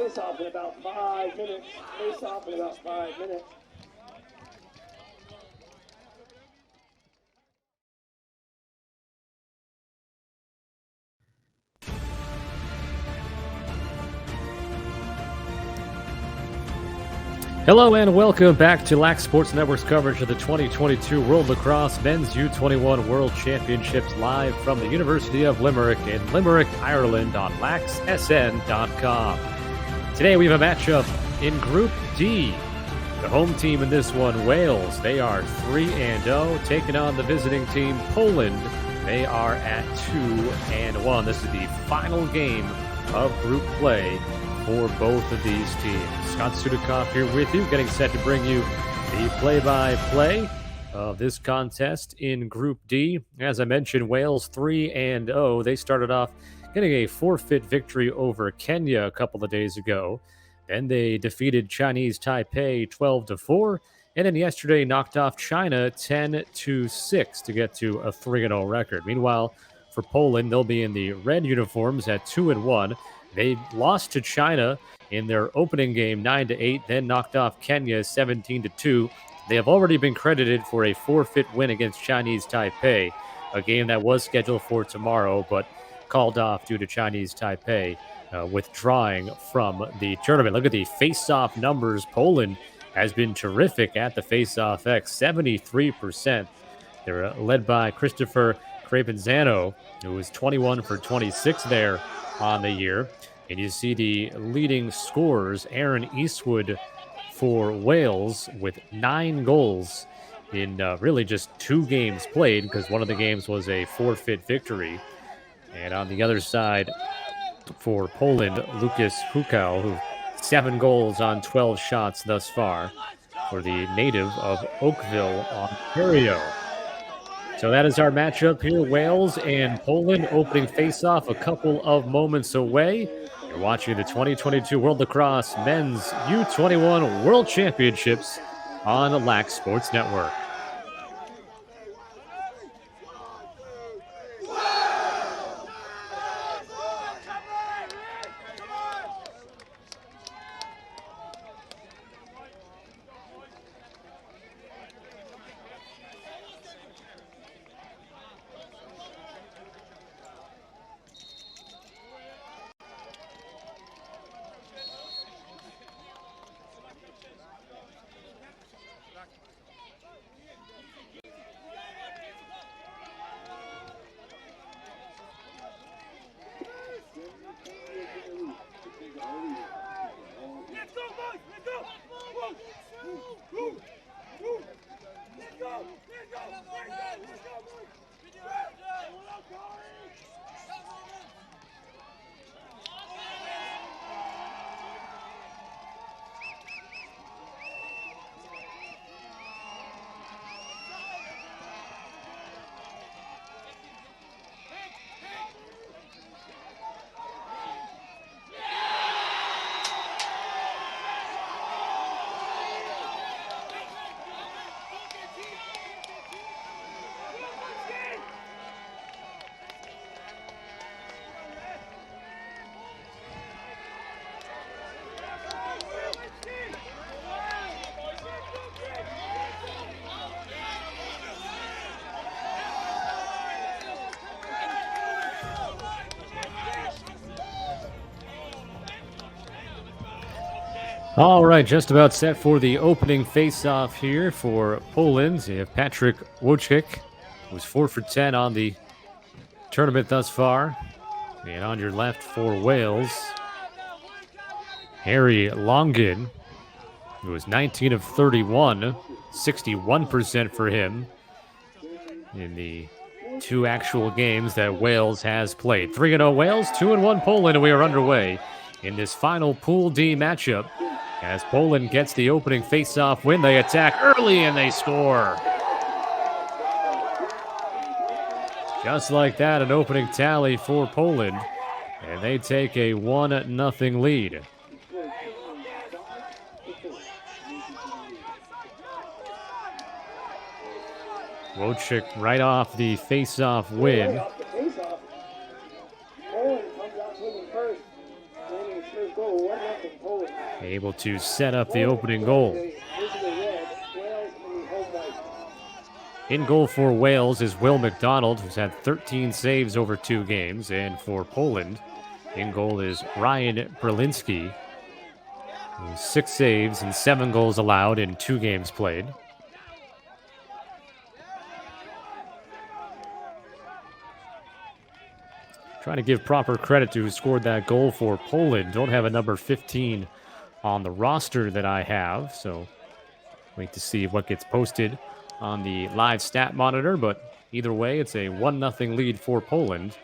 Face-off in about 5 minutes. Face-off in about 5 minutes. Hello and welcome back to Lax Sports Network's coverage of the 2022 World Lacrosse Men's U21 World Championships live from the University of Limerick in Limerick, Ireland on laxsn.com. Today we have a matchup in Group D. The home team in this one, Wales, they are 3-0, taking on the visiting team, Poland. They are at 2-1. This is the final game of group play for both of these teams. Scott Sudikoff here with you, getting set to bring you the play-by-play of this contest in Group D. As I mentioned, Wales 3-0. They started off getting a forfeit victory over Kenya a couple of days ago. Then they defeated Chinese Taipei 12-4, and then yesterday knocked off China 10-6 to get to a 3-0 record. Meanwhile, for Poland, they'll be in the red uniforms at 2-1. They lost to China in their opening game 9-8, then knocked off Kenya 17-2. They have already been credited for a forfeit win against Chinese Taipei, a game that was scheduled for tomorrow, but called off due to Chinese Taipei withdrawing from the tournament. Look at the face-off numbers. Poland has been terrific at the face-off X, 73%. They're led by Christopher Crepenzano, who is 21 for 26 there on the year. And you see the leading scorers, Aaron Eastwood for Wales with 9 goals in really just 2 games played, because one of the games was a forfeit victory. And on the other side for Poland, Lucas Hukau, who 7 goals on 12 shots thus far for the native of Oakville, Ontario. So that is our matchup here, Wales and Poland opening face-off a couple of moments away. You're watching the 2022 World Lacrosse Men's U21 World Championships on the Lax Sports Network. All right, just about set for the opening face-off here for Poland. You have Patrick Wojcik, who's 4 for 10 on the tournament thus far. And on your left for Wales, Harry Longin, who is 19 of 31, 61% for him in the 2 actual games that Wales has played. 3-0 Wales, 2-1 Poland, and we are underway in this final Pool D matchup. As Poland gets the opening face-off win, they attack early and they score. Just like that, an opening tally for Poland, and they take a 1-0 lead. Wojcik right off the face-off win. Poland comes out swinging first. Landing his first goal, 1-0. able to set up the opening goal. In goal for Wales is Will McDonald, who's had 13 saves over 2 games. And for Poland, in goal is Ryan Berlinski, who's 6 saves and 7 goals allowed in 2 games played. Trying to give proper credit to who scored that goal for Poland. Don't have a number 15 on the roster that I have, so wait to see what gets posted on the live stat monitor. But either way, it's a 1-0 lead for Poland.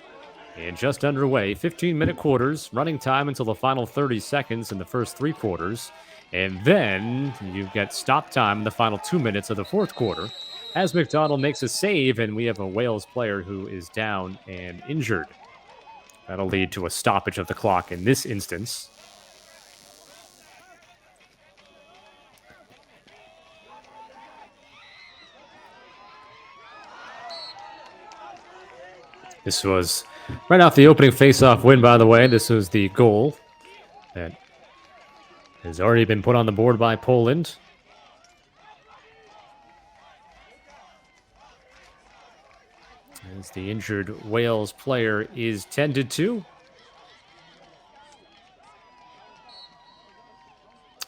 And just underway, 15-minute quarters, running time until the final 30 seconds in the first 3 quarters. And then you get stop time in the final 2 minutes of the 4th quarter as McDonald makes a save, and we have a Wales player who is down and injured. That'll lead to a stoppage of the clock in this instance. This was right off the opening faceoff win, by the way. This was the goal that has already been put on the board by Poland. As the injured Wales player is tended to.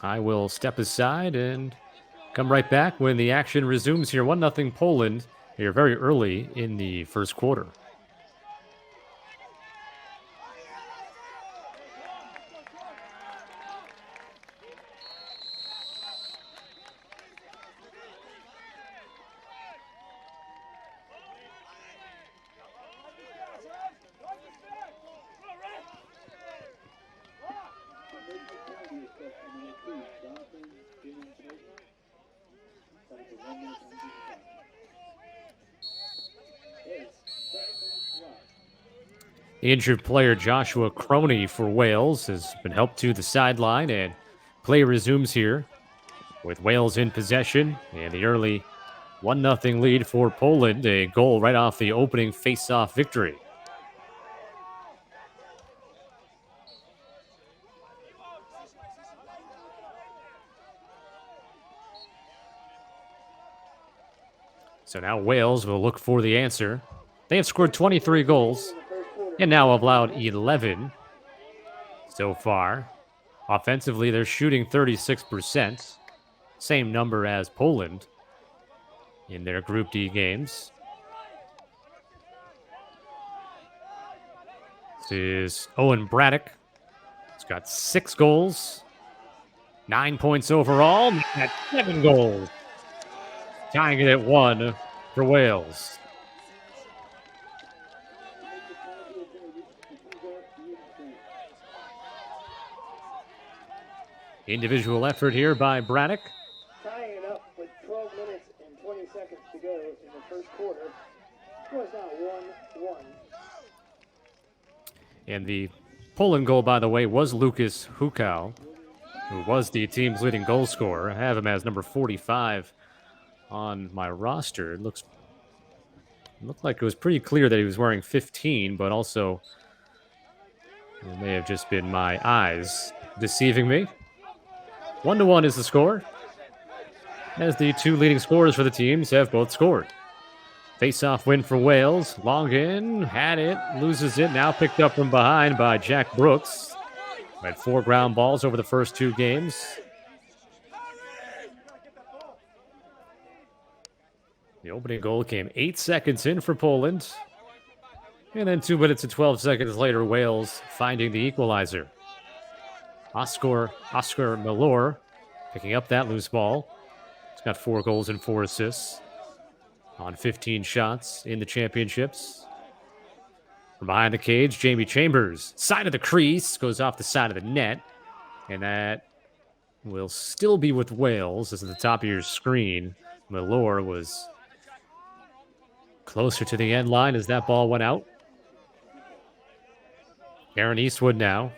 I will step aside and come right back when the action resumes here. 1-0 Poland here very early in the first quarter. Injured player Joshua Croney for Wales has been helped to the sideline, and play resumes here with Wales in possession and the early 1-0 lead for Poland, a goal right off the opening face-off victory. So now Wales will look for the answer. They have scored 23 goals and now have allowed 11 so far. Offensively, they're shooting 36%, same number as Poland in their Group D games. This is Owen Braddock. He's got 6 goals, 9 points overall, at 7 goals. Tying it at 1 for Wales. Individual effort here by Braddock. Tying it up with 12 minutes and 20 seconds to go in the first quarter. Score is now 1-1. And the Poland goal, by the way, was Lucas Hukau, who was the team's leading goal scorer. I have him as number 45 on my roster. It looked like it was pretty clear that he was wearing 15, but also it may have just been my eyes deceiving me. 1-1 is the score, as the 2 leading scorers for the teams have both scored. Face-off win for Wales. Longin had it, loses it, now picked up from behind by Jack Brooks. Had 4 ground balls over the first 2 games. The opening goal came 8 seconds in for Poland. And then 2 minutes and 12 seconds later, Wales finding the equalizer. Oscar Milor picking up that loose ball. He's got 4 goals and 4 assists on 15 shots in the championships. From behind the cage, Jamie Chambers, side of the crease, goes off the side of the net. And that will still be with Wales. This is the top of your screen. Milor was closer to the end line as that ball went out. Aaron Eastwood now.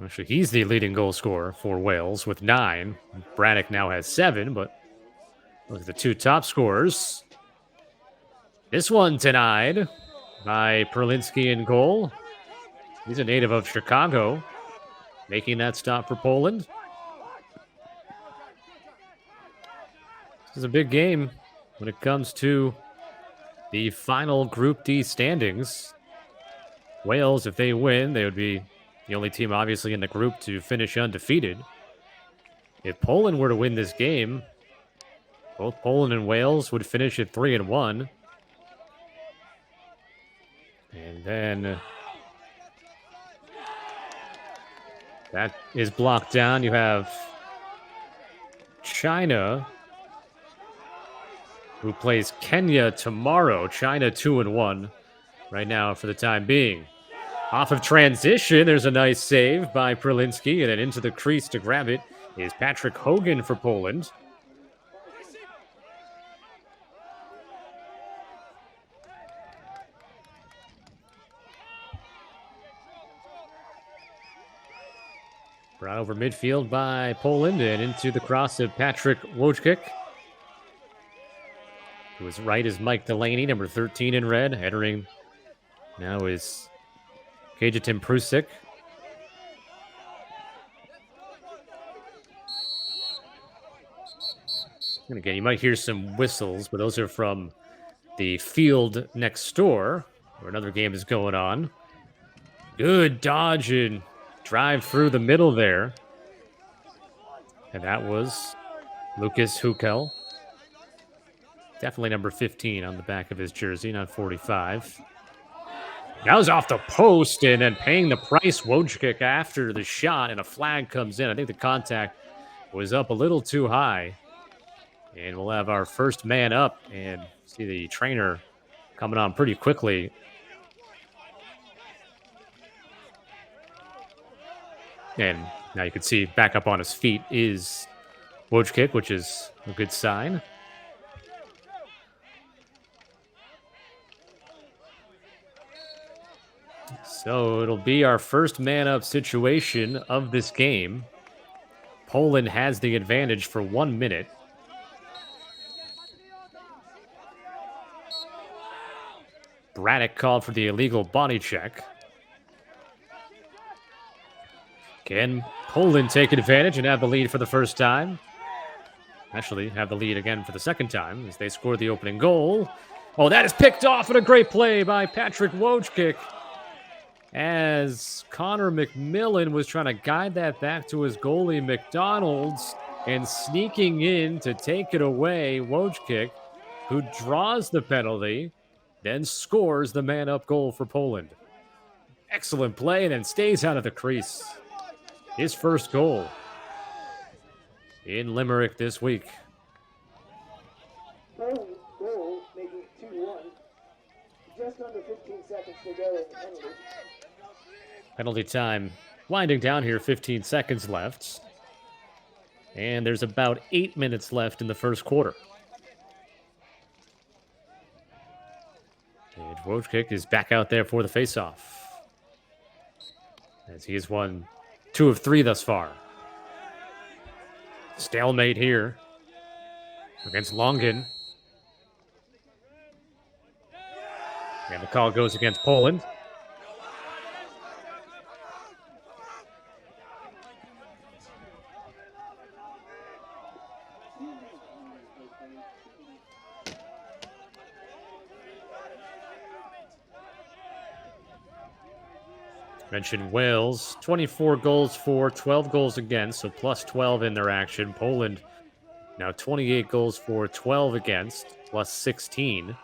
Actually, he's the leading goal scorer for Wales with 9. Braddock now has 7, but look at the 2 top scorers. This one denied by Perlinski in goal. He's a native of Chicago. making that stop for Poland. This is a big game when it comes to the final Group D standings. Wales, if they win, they would be the only team obviously in the group to finish undefeated. If Poland were to win this game, both Poland and Wales would finish at 3-1. And then that is blocked down. You have China, who plays Kenya tomorrow. China 2-1 right now for the time being. Off of transition, there's a nice save by Prolinsky, and then into the crease to grab it is Patrick Hogan for Poland. Brought over midfield by Poland and into the cross of Patrick Wojcik. To his right is Mike Delaney, number 13 in red. Entering now is Kajetan Prusik. And again, you might hear some whistles, but those are from the field next door, where another game is going on. Good dodge and drive through the middle there. And that was Lucas Hukel. Definitely number 15 on the back of his jersey, not 45. That was off the post and then paying the price. Wojcik after the shot, and a flag comes in. I think the contact was up a little too high. And we'll have our first man up and see the trainer coming on pretty quickly. And now you can see back up on his feet is Wojcik, which is a good sign. So it'll be our first man-up situation of this game. Poland has the advantage for 1 minute. Braddock called for the illegal body check. Can Poland take advantage and have the lead for the first time? Actually, have the lead again for the second time as they score the opening goal. Oh, that is picked off, and a great play by Patrick Wojcik, as Connor McMillan was trying to guide that back to his goalie McDonald's, and sneaking in to take it away, Wojcik, who draws the penalty, then scores the man-up goal for Poland. Excellent play, and then stays out of the crease. His first goal in Limerick this week. Poland's goal, making it 2-1. Just under 15 seconds to go in the penalty. Penalty time winding down here, 15 seconds left. And there's about 8 minutes left in the first quarter. And Wojcik is back out there for the faceoff, as he has won 2 of 3 thus far. Stalemate here against Longin. And the call goes against Poland. Mentioned Wales, 24 goals for, 12 goals against, so plus 12 in their action. Poland now 28 goals for, 12 against, plus 16.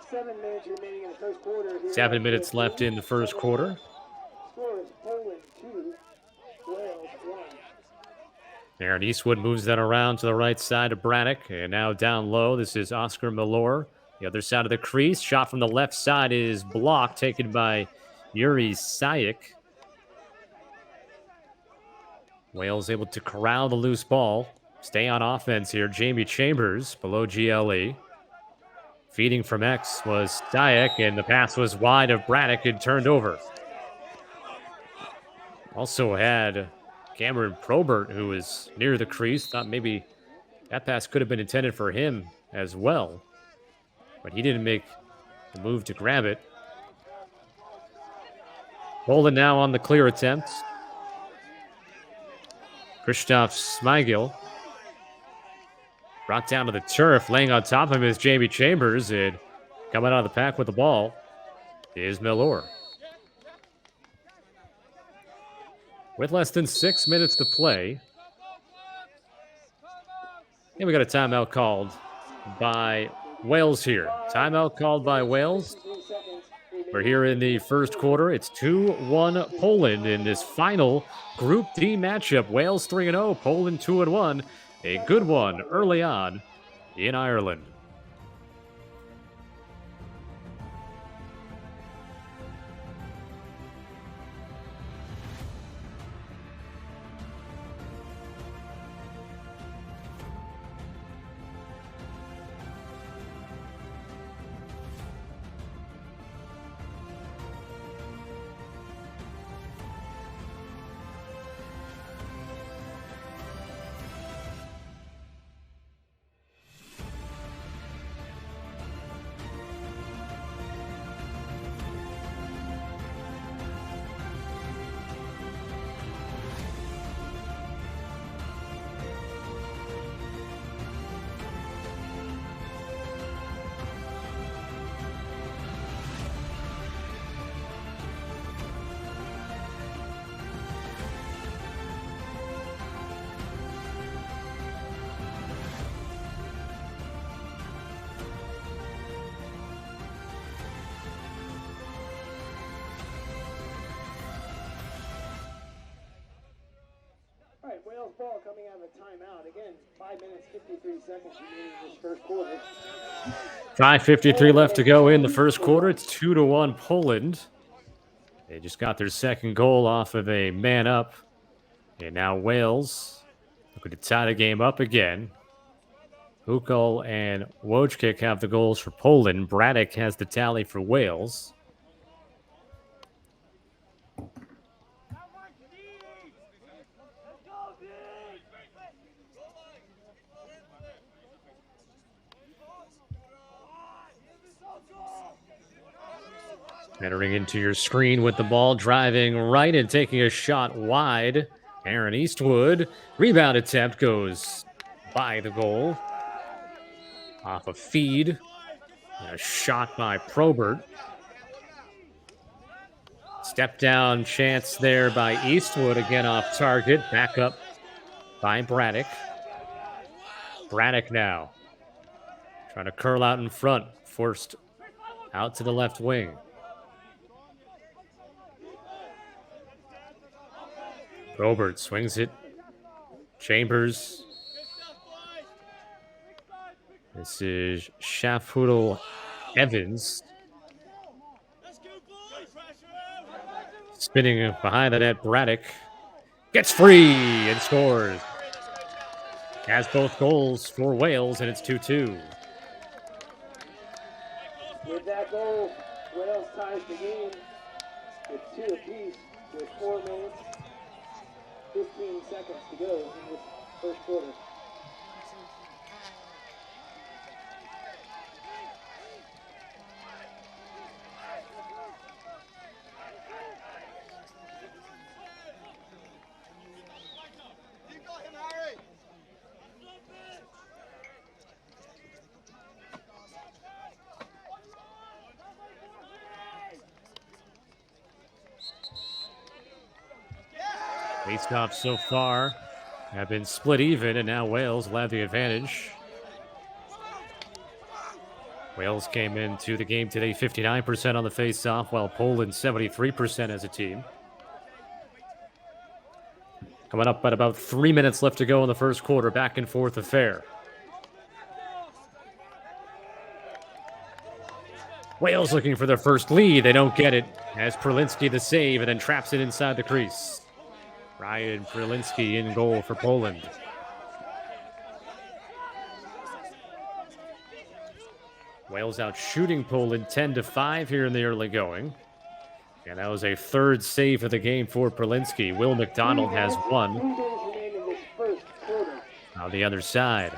7 minutes remaining in the first quarter. 7 minutes left in the first quarter. Score is Poland 2, Wales 1. Aaron Eastwood moves that around to the right side of Braddock, and now down low, this is Oscar Milor. The other side of the crease, shot from the left side is blocked, taken by Yuri Sayek. Wales able to corral the loose ball. Stay on offense here. Jamie Chambers below GLE. Feeding from X was Sayek, and the pass was wide of Braddock and turned over. Also had Cameron Probert, who was near the crease. Thought maybe that pass could have been intended for him as well, but he didn't make the move to grab it. Poland now on the clear attempt. Krzysztof Smigel brought down to the turf. Laying on top of him is Jamie Chambers. And coming out of the pack with the ball is Miller. With less than 6 minutes to play. And we got a timeout called by Wales here. Timeout called by Wales. We're here in the first quarter. It's 2-1 Poland in this final Group D matchup. Wales 3-0, Poland 2-1. A good one early on in Ireland. Wales ball coming out of a timeout. Again, 5 minutes, 53 seconds remaining in this first quarter. 5:53 left to go in the first quarter. It's 2-1 Poland. They just got their second goal off of a man up. And now Wales looking to tie the game up again. Hukal and Wojcik have the goals for Poland. Braddock has the tally for Wales. Entering into your screen with the ball, driving right and taking a shot wide. Aaron Eastwood. Rebound attempt goes by the goal. Off a feed. And a shot by Probert. Step down chance there by Eastwood. Again off target. Back up by Braddock. Braddock now. Trying to curl out in front. Forced out to the left wing. Probert swings it. Chambers. This is Shafudal Evans. Spinning behind the net, Braddock. Gets free and scores. Has both goals for Wales, and it's 2-2. With that goal, Wales ties the game. It's 2 apiece with 4 minutes. 15 seconds to go in this first quarter. Faceoffs so far have been split even, and now Wales will have the advantage. Wales came into the game today 59% on the faceoff, while Poland 73% as a team. Coming up at about 3 minutes left to go in the first quarter, back and forth affair. Wales looking for their first lead. They don't get it as Perlinski the save and then traps it inside the crease. Ryan Perlinski in goal for Poland. Wales out shooting Poland 10-5 here in the early going. And that was a third save of the game for Perlinski. Will McDonald has one. On the other side,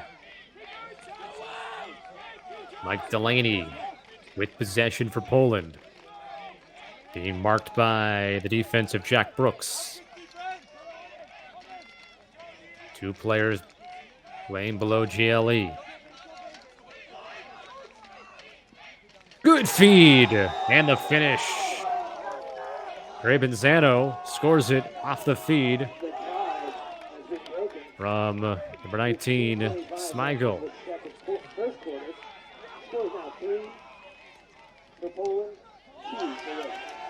Mike Delaney with possession for Poland. being marked by the defensive Jack Brooks. 2 players playing below GLE. Good feed, and the finish. Zano scores it off the feed from number 19, Smigel.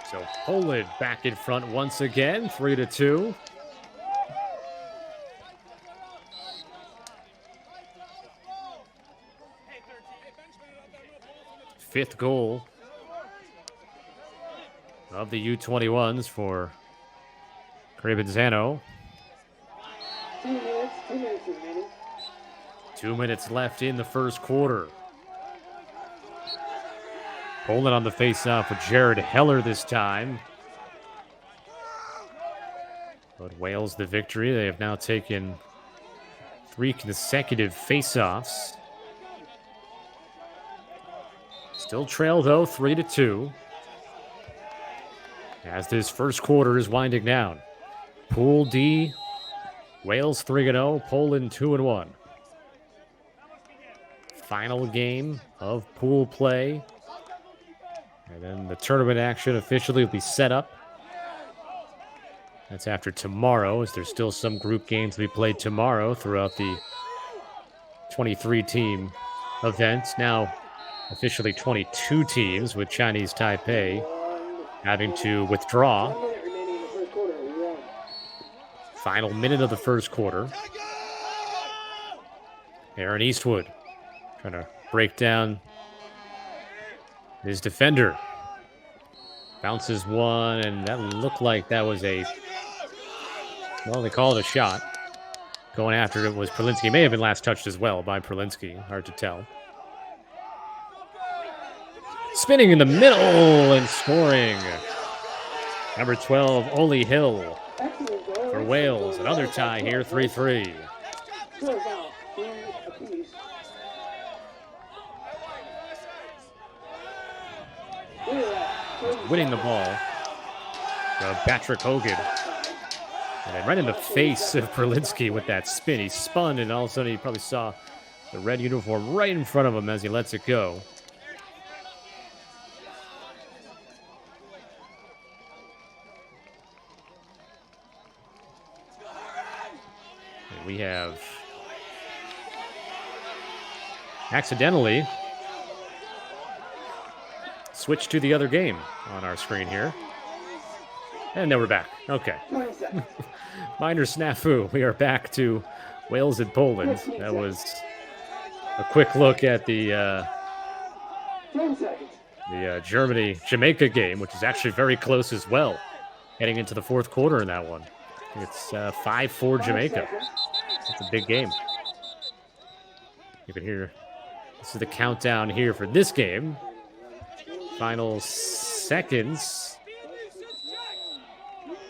So Poland back in front once again, 3-2. Fifth goal of the U21s for Zano. 2 minutes left in the first quarter. Poland on the faceoff with Jared Heller this time. But Wales the victory. They have now taken 3 consecutive faceoffs. Still trail, though, 3-2. As this first quarter is winding down. Pool D, Wales 3-0, Poland 2-1. Final game of pool play. And then the tournament action officially will be set up. That's after tomorrow, as there's still some group games to be played tomorrow throughout the 23-team event. Now officially 22 teams, with Chinese Taipei having to withdraw. Final minute of the first quarter. Aaron Eastwood trying to break down his defender. Bounces one, and that looked like that was a, well, they call it a shot. Going after it was Perlinski. May have been last touched as well by Perlinski. Hard to tell. Spinning in the middle and scoring. Number 12, Oli Hill for Wales. Another tie here, 3-3. Winning the ball. Patrick Hogan. And then right in the face of Perlinski with that spin. He spun, and all of a sudden he probably saw the red uniform right in front of him as he lets it go. And we have accidentally switched to the other game on our screen here. And now we're back. Okay. Minor snafu. We are back to Wales and Poland. That was a quick look at the Germany-Jamaica game, which is actually very close as well, heading into the fourth quarter in that one. It's 5-4 Jamaica. It's a big game. You can hear, this is the countdown here for this game. Final seconds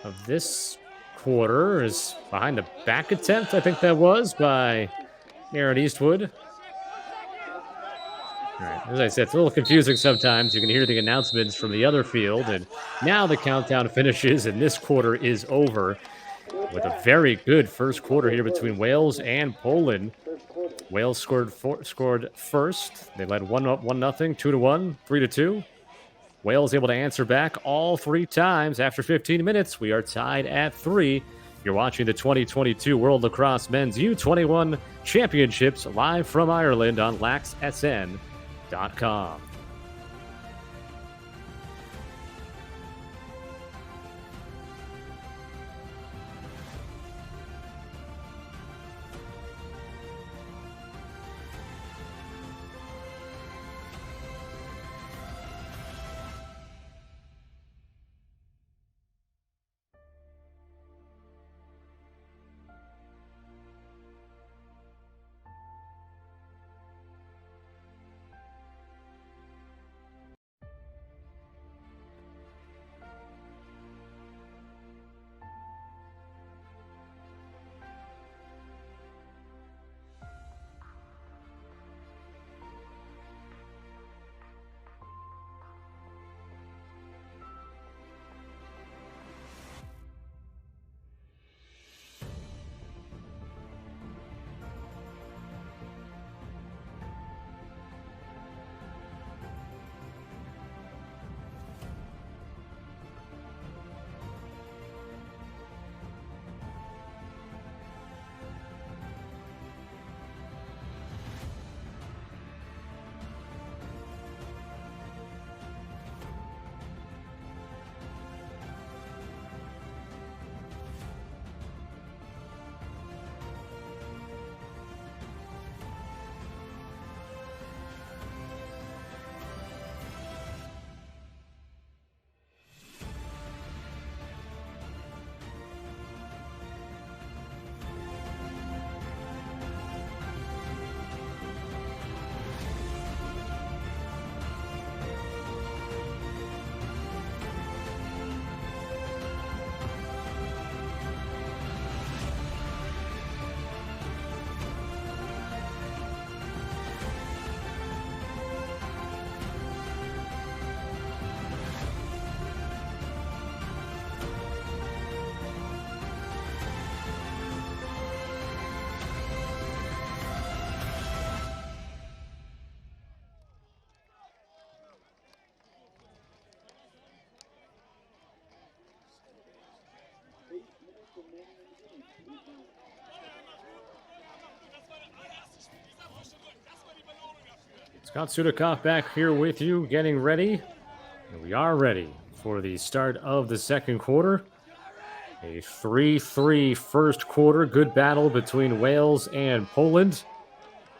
of this quarter is behind the back attempt, I think that was, by Aaron Eastwood. All right, as I said, it's a little confusing sometimes. You can hear the announcements from the other field, and now the countdown finishes, and this quarter is over with a very good first quarter here between Wales and Poland. Wales scored first. They led 1-0, 2-1, 3-2. Wales able to answer back all 3 times. After 15 minutes, we are tied at 3. You're watching the 2022 World Lacrosse Men's U21 Championships live from Ireland on laxsn.com. Scott Sudikoff back here with you, getting ready. And we are ready for the start of the second quarter. A 3-3 first quarter. Good battle between Wales and Poland.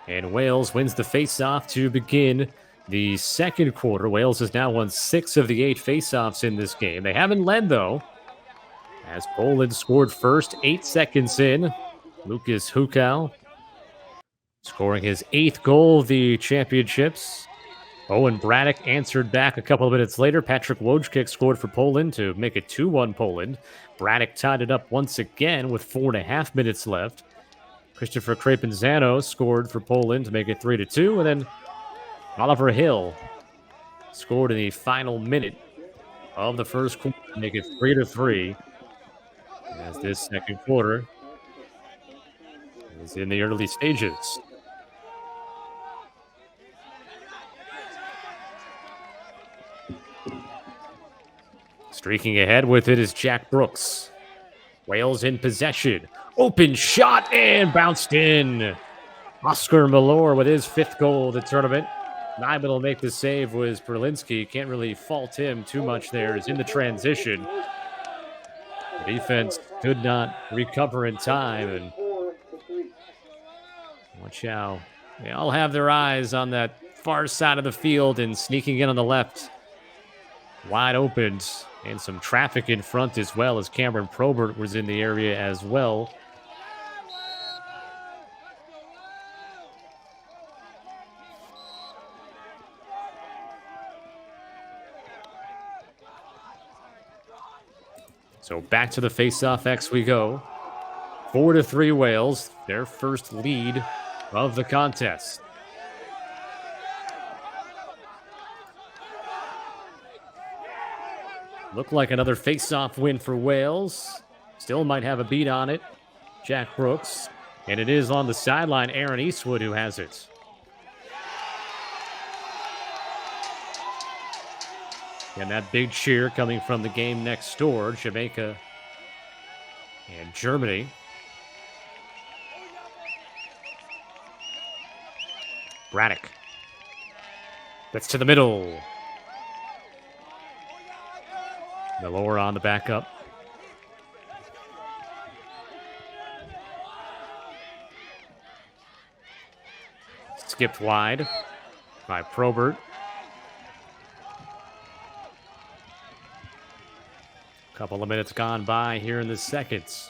And Wales wins the face-off to begin the second quarter. Wales has now won 6 of the 8 face-offs in this game. They haven't led, though, as Poland scored first 8 seconds in. Lucas Hukau scoring his 8th goal of the championships. Owen Braddock answered back a couple of minutes later. Patrick Wojcik scored for Poland to make it 2-1 Poland. Braddock tied it up once again with 4.5 minutes left. Christopher Crepinzano scored for Poland to make it 3-2. And then Oliver Hill scored in the final minute of the first quarter to make it 3-3. As this second quarter is in the early stages. Streaking ahead with it is Jack Brooks. Wales in possession. Open shot and bounced in. Oscar Malor with his 5th goal of the tournament. Not able to make the save was Perlinski. Can't really fault him too much there. Is in the transition. The defense could not recover in time. And watch how they all have their eyes on that far side of the field and sneaking in on the left. Wide open. And some traffic in front as well, as Cameron Probert was in the area as well. So back to the face-off X we go. 4-3 Wales, their first lead of the contest. Looked like another face-off win for Wales. Still might have a beat on it. Jack Brooks. And it is on the sideline, Aaron Eastwood, who has it. And that big cheer coming from the game next door, Jamaica and Germany. Braddock. That's to the middle. Miller on the backup. Skipped wide by Probert. Couple of minutes gone by here in the seconds.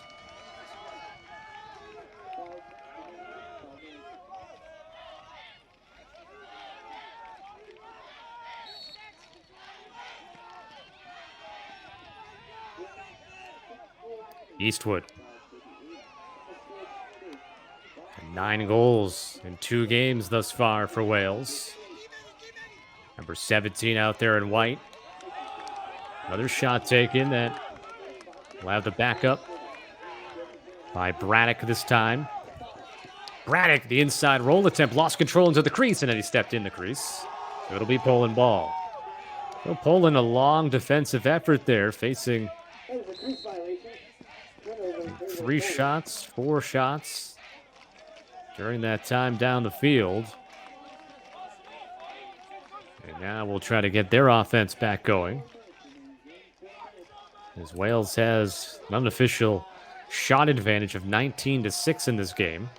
Eastwood. 9 goals in 2 games thus far for Wales. Number 17 out there in white. Another shot taken that will have the backup by Braddock this time. Braddock, the inside roll attempt, lost control into the crease, and then he stepped in the crease. So it'll be Poland ball. So Poland, a long defensive effort there, facing 3 shots, 4 shots during that time down the field. And now we'll try to get their offense back going, as Wales has an unofficial shot advantage of 19-6 in this game.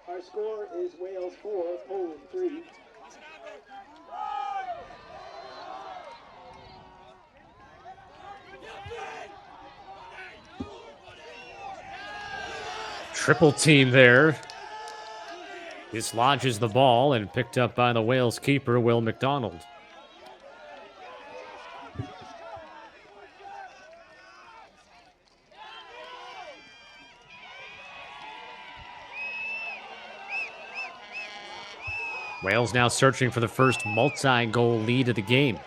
Our score is Wales 4, Poland 3. Triple team there. Dislodges the ball and picked up by the Wales keeper, Will McDonald. Wales now searching for the first multi-goal lead of the game.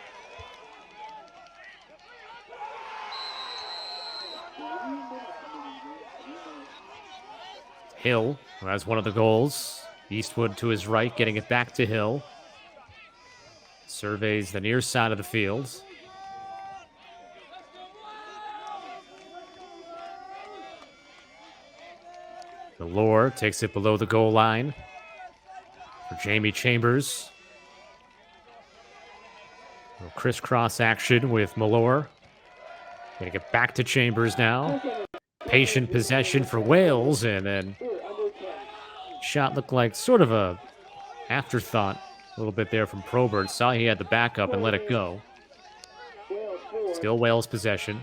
Hill, who has one of the goals, Eastwood to his right, getting it back to Hill. Surveys the near side of the field. Malore takes it below the goal line for Jamie Chambers. A little crisscross action with Malore. Gonna get back to Chambers now. Patient possession for Wales, and then shot looked like sort of a afterthought a little bit there from Probert. Saw he had the backup and let it go. Still Wales possession.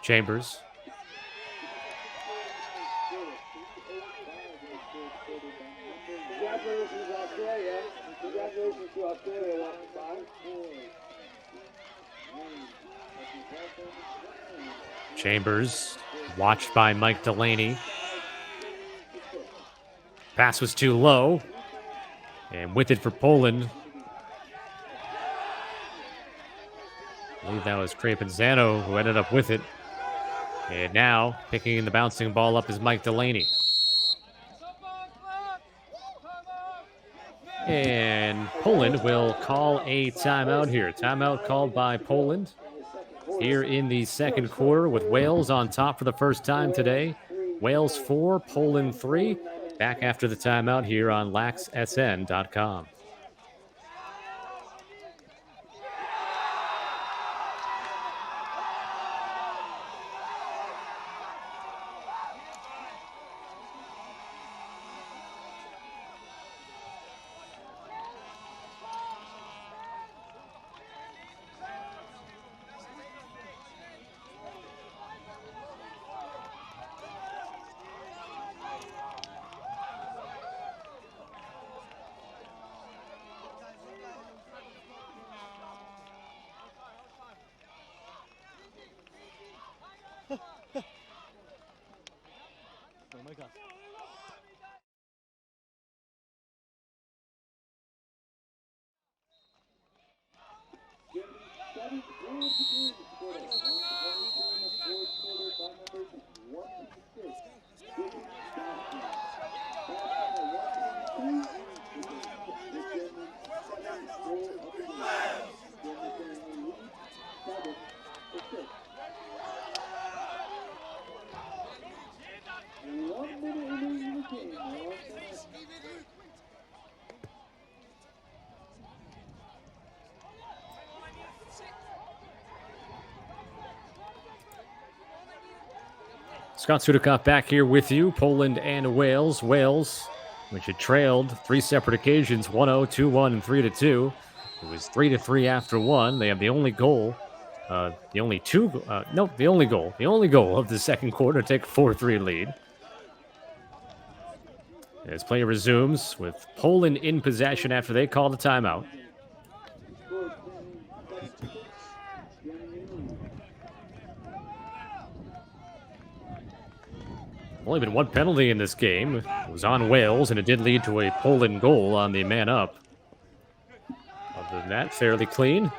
Chambers. Chambers, watched by Mike Delaney. Pass was too low. And with it for Poland. I believe that was Trey Pinzano who ended up with it. And now, picking the bouncing ball up is Mike Delaney. And Poland will call a timeout here. Timeout called by Poland here in the second quarter with Wales on top for the first time today. Wales 4, Poland 3. Back after the timeout here on laxsn.com. Oh my God. Scott Sudikoff back here with you. Poland and Wales. Wales, which had trailed 3 separate occasions, 1-0, 2-1, and 3-2. It was 3-3 after one. They have the only goal. The only goal of the second quarter to take a 4-3 lead. As play resumes with Poland in possession after they call the timeout. Only been one penalty in this game. It was on Wales, and it did lead to a Poland goal on the man up. Other than that, fairly clean.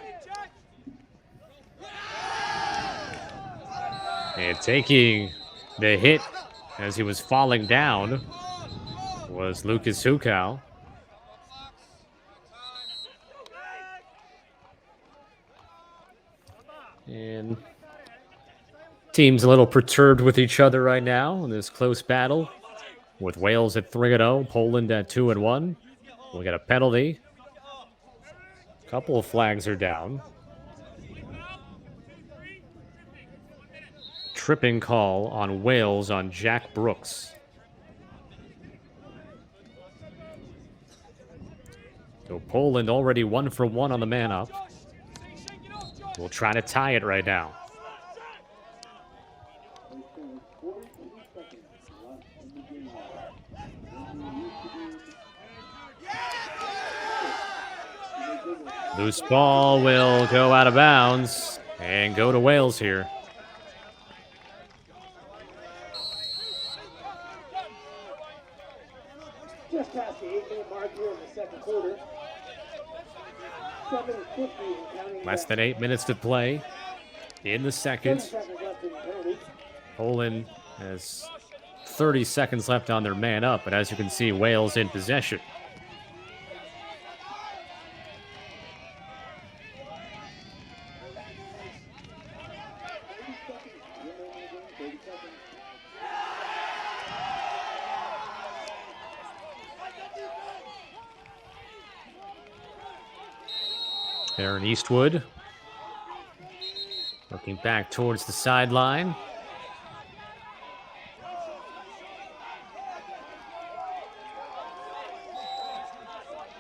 And taking the hit as he was falling down was Lucas Hukow. And teams a little perturbed with each other right now in this close battle, with Wales at 3-0, Poland at 2-1. We got a penalty. A couple of flags are down. Tripping call on Wales on Jack Brooks. So Poland already 1 for 1 on the man up. We'll try to tie it right now. Loose ball will go out of bounds and go to Wales here. Just past the 8-minute mark here in the second quarter. 7:50 and counting. Less than 8 minutes to play in the second. Poland has 30 seconds left on their man up, but as you can see, Wales in possession. Aaron Eastwood looking back towards the sideline.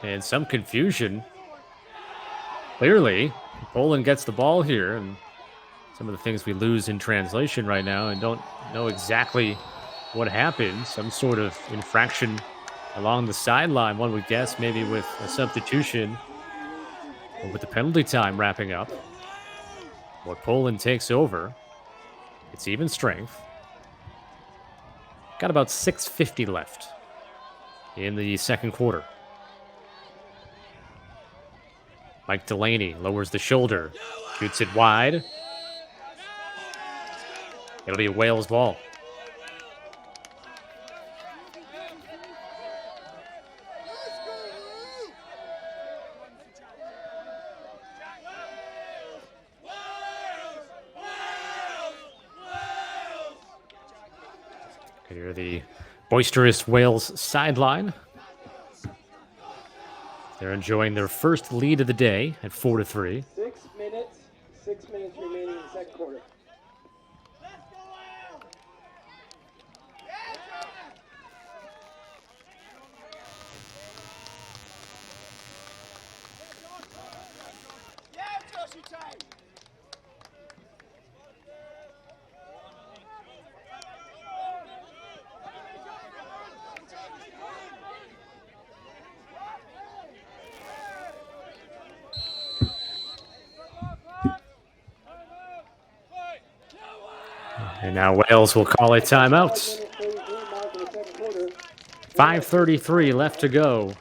And some confusion. Clearly, Poland gets the ball here, and some of the things we lose in translation right now and don't know exactly what happened. Some sort of infraction along the sideline, one would guess, maybe with a substitution or with the penalty time wrapping up. What Poland takes over. It's even strength. Got about 6:50 left in the second quarter. Mike Delaney lowers the shoulder, shoots it wide. It'll be a Wales ball. Here the boisterous Wales sideline. They're enjoying their first lead of the day at 4-3. 6 minutes remaining in the second quarter. And now Wales will call a timeout. 5:33 left to go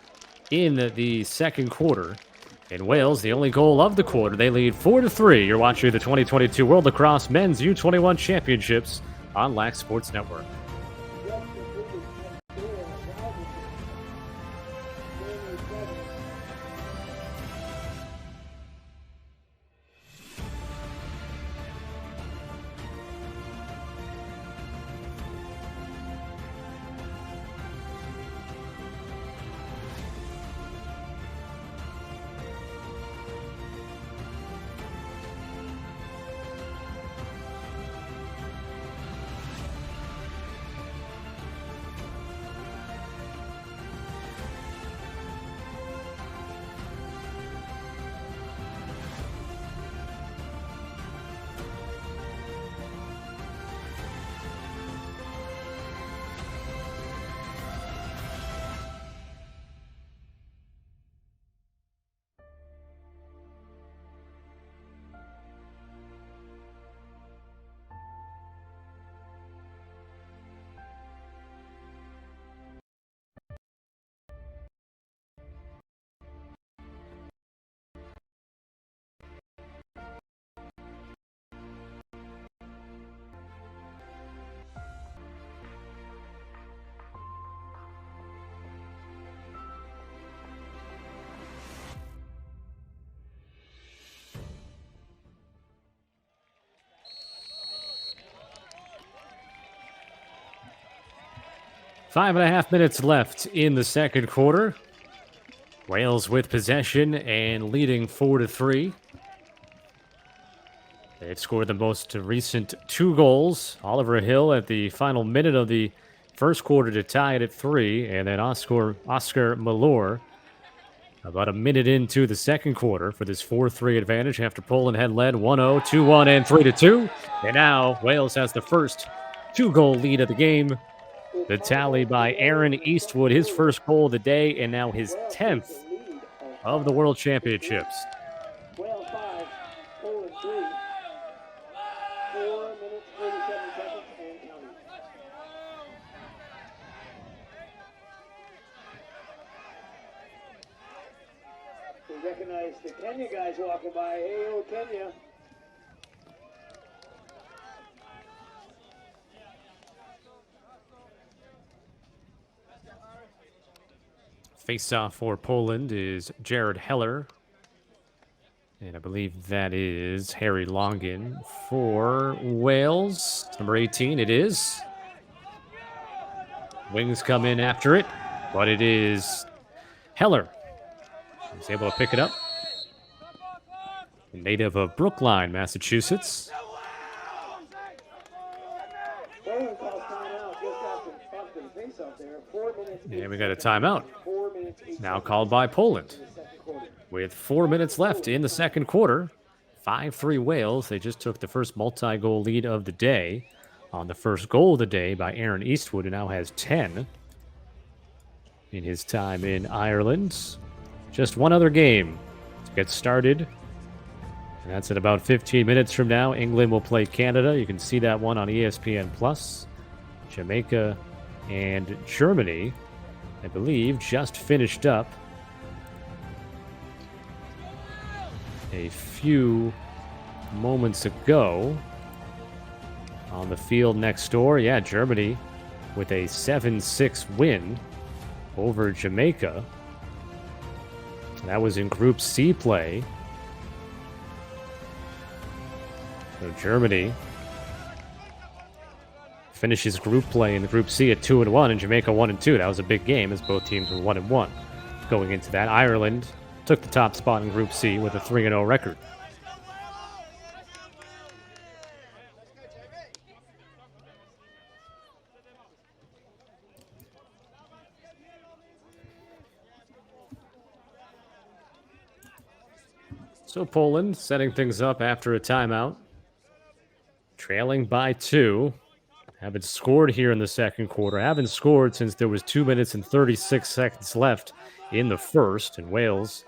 in the second quarter. In Wales, the only goal of the quarter, they lead 4-3. You're watching the 2022 World Lacrosse Men's U21 Championships on Lax Sports Network. 5.5 minutes left in the second quarter. Wales with possession and leading 4-3. They've scored the most recent 2 goals. Oliver Hill at the final minute of the first quarter to tie it at 3, and then Oscar Malor about a minute into the second quarter for this 4-3 advantage after Poland had led 1-0, 2-1, and 3-2. And now Wales has the first 2-goal lead of the game. The tally by Aaron Eastwood, his first goal of the day, and now his 10th of the World Championships. Wales 5, Poland 3. 4 minutes, 37 seconds, and counting. We recognize the Kenya guys walking by. Hey, yo, Kenya. Face-off for Poland is Jared Heller. And I believe that is Harry Longin for Wales. Number 18, it is. Wings come in after it, but it is Heller. He's able to pick it up. A native of Brookline, Massachusetts. And we got a timeout. Now called by Poland. With 4 minutes left in the second quarter, 5-3 Wales. They just took the first multi-goal lead of the day on the first goal of the day by Aaron Eastwood, who now has 10 in his time in Ireland. Just one other game to get started. And that's in about 15 minutes from now. England will play Canada. You can see that one on ESPN+. Jamaica and Germany, I believe, just finished up a few moments ago on the field next door. Yeah, Germany with a 7-6 win over Jamaica. That was in Group C play. So Germany finishes group play in the Group C at 2-1, and Jamaica 1-2. That was a big game as both teams were 1-1. Going into that, Ireland took the top spot in Group C with a 3-0 record. So Poland setting things up after a timeout. Trailing by 2. Haven't scored here in the second quarter. Haven't scored since there was 2 minutes and 36 seconds left in the first. And Wales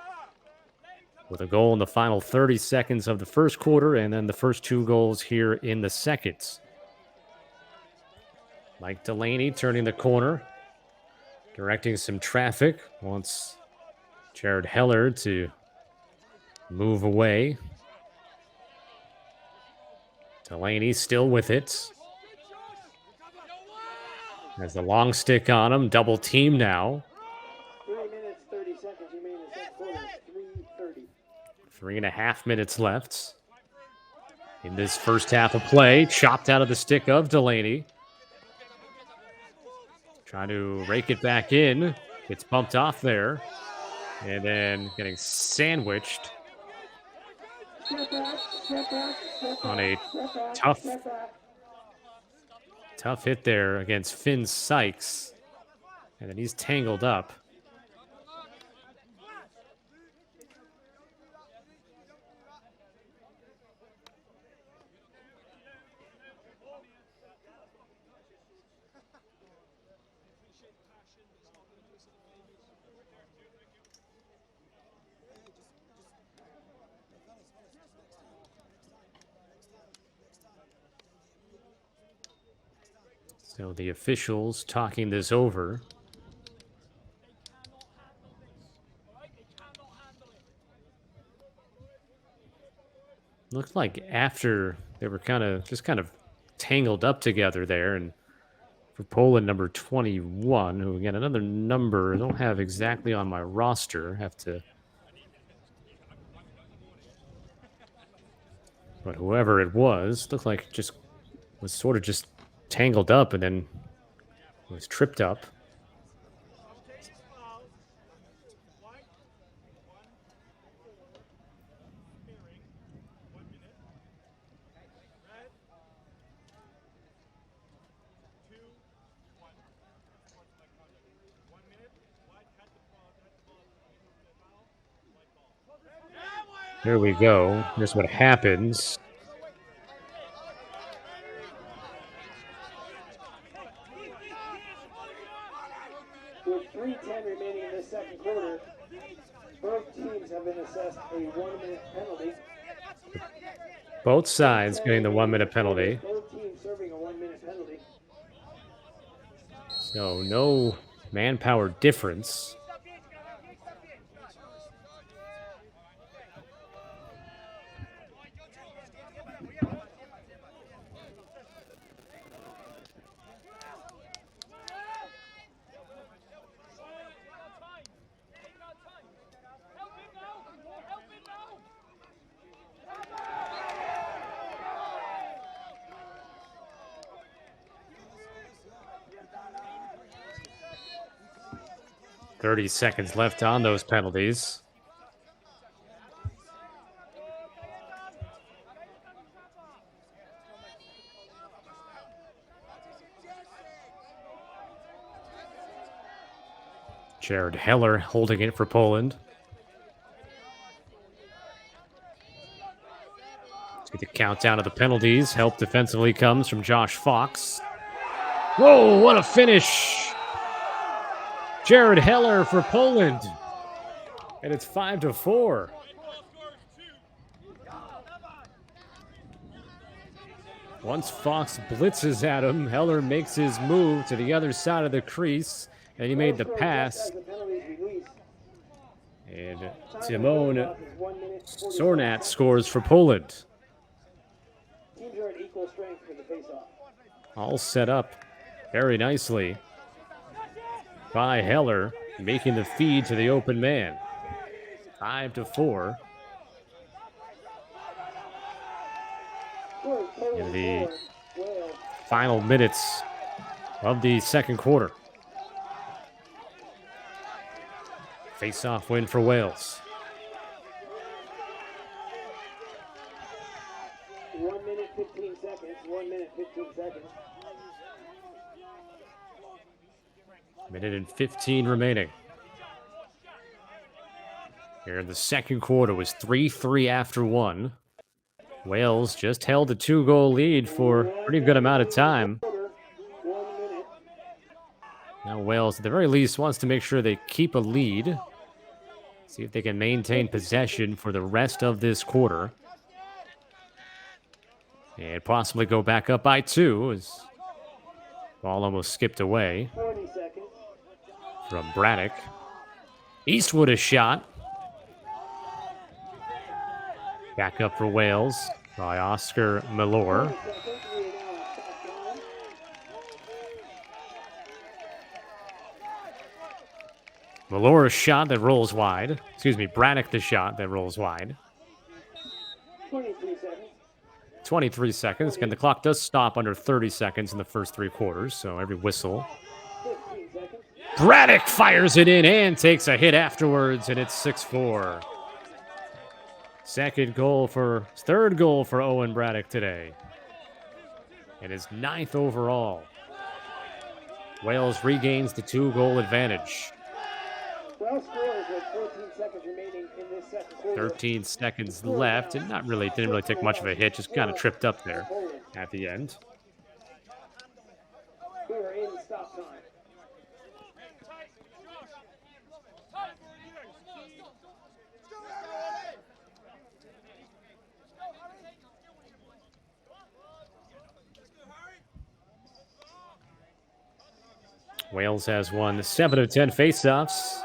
with a goal in the final 30 seconds of the first quarter, and then the first 2 goals here in the second. Mike Delaney turning the corner, directing some traffic. Wants Jared Heller to move away. Delaney still with it. Has the long stick on him. Double team now. 3 minutes, 30 seconds remain in the second quarter. 3:30. 3.5 minutes left in this first half of play. Chopped out of the stick of Delaney. Trying to rake it back in. Gets bumped off there. And then getting sandwiched on a tough hit there against Finn Sykes. And then he's tangled up. So the officials talking this over. Looked like after they were kind of tangled up together there, and for Poland, number 21, who again another number I don't have exactly on my roster, but whoever it was looked like was sort of just tangled up and then was tripped up. Here we go. Here's what happens. With 3:10 remaining in the second quarter, both teams have been assessed a 1-minute penalty. Both sides getting the 1-minute penalty. Both teams serving a 1-minute penalty. So no manpower difference. 30 seconds left on those penalties. Jared Heller holding it for Poland. See the countdown of the penalties. Help defensively comes from Josh Fox. Whoa, what a finish! Jared Heller for Poland. And it's 5-4. Once Fox blitzes at him, Heller makes his move to the other side of the crease, and he made the pass. And Timon Sornat scores for Poland. Teams are at equal strength for the face-off. All set up very nicely by Heller, making the feed to the open man. 5-4. In the final minutes of the second quarter. Face-off win for Wales. 1 minute, 15 seconds. 1 minute, 15 seconds. Minute and 15 remaining. Here in the second quarter was 3-3 after one. Wales just held a 2-goal lead for a pretty good amount of time. Now Wales, at the very least, wants to make sure they keep a lead. See if they can maintain possession for the rest of this quarter. And possibly go back up by 2 as ball almost skipped away from Braddock. Eastwood a shot. Back up for Wales by Oscar Milor. Milor a shot that rolls wide. Excuse me, Braddock the shot that rolls wide. 23 seconds. Again, the clock does stop under 30 seconds in the first 3 quarters, so every whistle. Braddock fires it in and takes a hit afterwards, and it's 6-4. Third goal for Owen Braddock today. And his 9th overall. Wales regains the 2-goal advantage. 13 seconds left, and didn't really take much of a hit, just kind of tripped up there at the end. We are in stop time. Wales has won 7 of 10 faceoffs.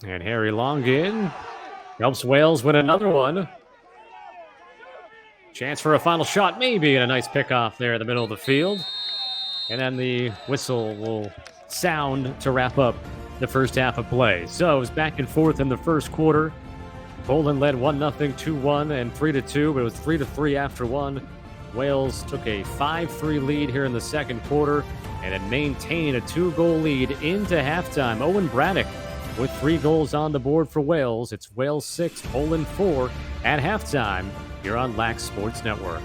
And Harry Longin helps Wales win another one. Chance for a final shot, maybe, and a nice pickoff there in the middle of the field. And then the whistle will sound to wrap up the first half of play. So it was back and forth in the first quarter. Poland led 1-0, 2-1, and 3-2, but it was 3-3 after one. Wales took a 5-3 lead here in the second quarter and had maintained a 2-goal lead into halftime. Owen Braddock with 3 goals on the board for Wales. It's Wales 6, Poland 4 at halftime here on Lax Sports Network.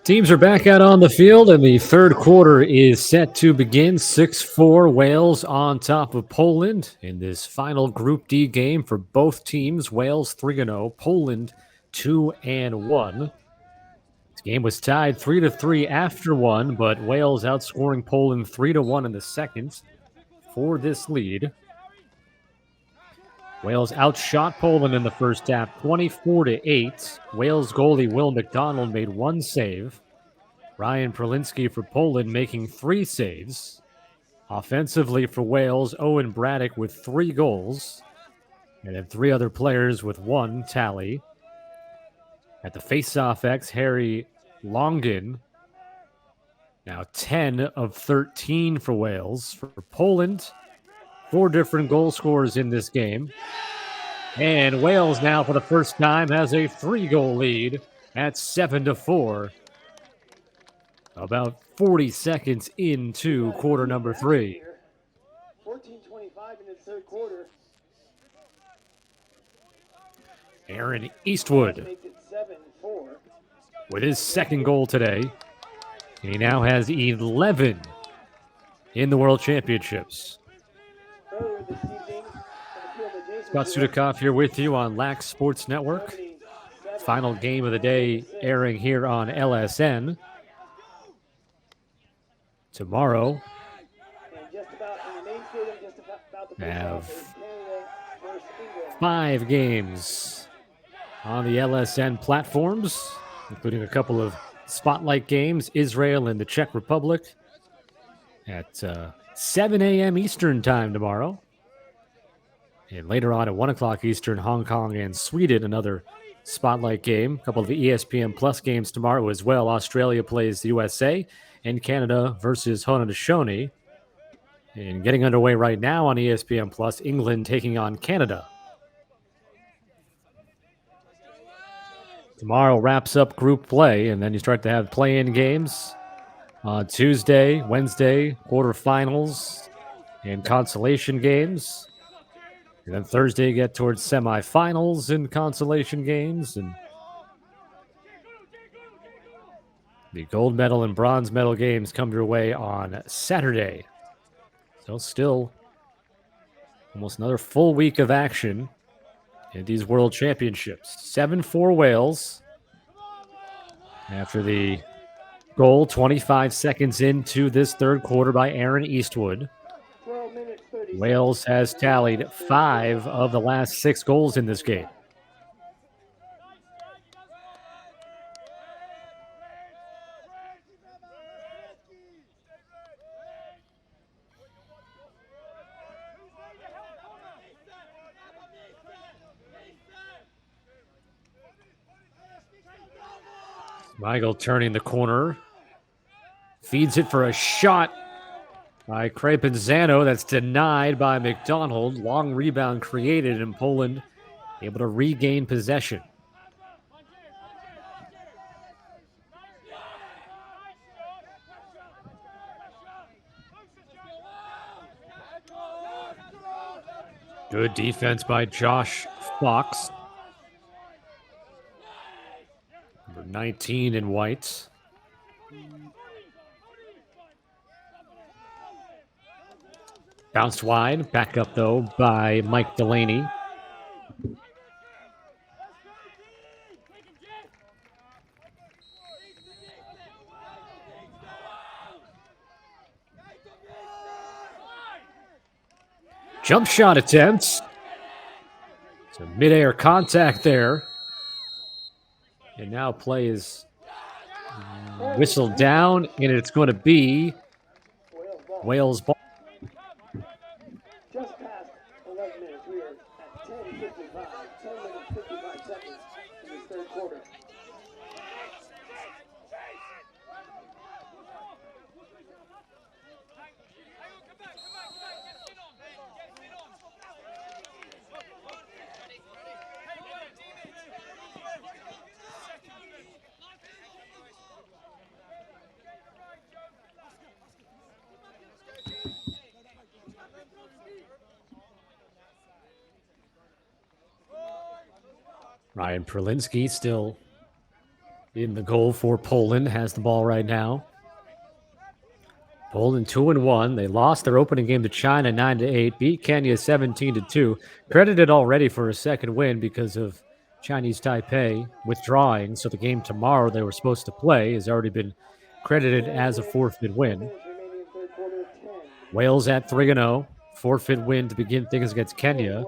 Teams are back out on the field, and the third quarter is set to begin. 6-4 Wales on top of Poland in this final Group D game for both teams. Wales 3-0, Poland 2-1. This game was tied 3-3 after one, but Wales outscoring Poland 3-1 in the second for this lead. Wales outshot Poland in the first half 24-8. Wales goalie Will McDonald made one save. Ryan Prolinsky for Poland making 3 saves. Offensively for Wales, Owen Braddock with 3 goals. And then 3 other players with 1 tally. At the faceoff X, Harry Longin. Now 10 of 13 for Wales. For Poland, 4 different goal scorers in this game. And Wales now for the first time has a 3-goal lead at 7-4. About 40 seconds into quarter number 3. 14:25 in the third quarter. Aaron Eastwood with his second goal today. He now has 11 in the World Championships. Scott Sudikoff here with you on Lax Sports Network. Final game of the day airing here on LSN. Tomorrow, we have 5 games on the LSN platforms, including a couple of spotlight games, Israel and the Czech Republic at 7 a.m. Eastern time tomorrow. And later on at 1 o'clock Eastern, Hong Kong and Sweden, another spotlight game. A couple of the ESPN Plus games tomorrow as well. Australia plays the USA and Canada versus Haudenosaunee. And getting underway right now on ESPN Plus, England taking on Canada. Tomorrow wraps up group play, and then you start to have play-in games on Tuesday, Wednesday, quarterfinals, and consolation games. And then Thursday, you get towards semifinals and consolation games. And the gold medal and bronze medal games come your way on Saturday. So still almost another full week of action in these World Championships. 7-4 Wales. After the goal 25 seconds into this third quarter by Aaron Eastwood. Wales has tallied 5 of the last 6 goals in this game. Michael turning the corner. Feeds it for a shot by Crepinzano. That's denied by McDonald. Long rebound created, and Poland able to regain possession. Good defense by Josh Fox. Number 19 in white. Bounced wide. Back up, though, by Mike Delaney. Jump shot attempts. So midair contact there. And now play is whistled down, and it's going to be Wales ball. Just past 11 minutes. We are at 10:55. 10 minutes, 55 seconds in this third quarter. Ryan Prolinsky still in the goal for Poland, has the ball right now. Poland 2-1. They lost their opening game to China 9-8, beat Kenya 17-2. Credited already for a second win because of Chinese Taipei withdrawing. So the game tomorrow they were supposed to play has already been credited as a forfeit win. Wales at 3-0. Forfeit win to begin things against Kenya.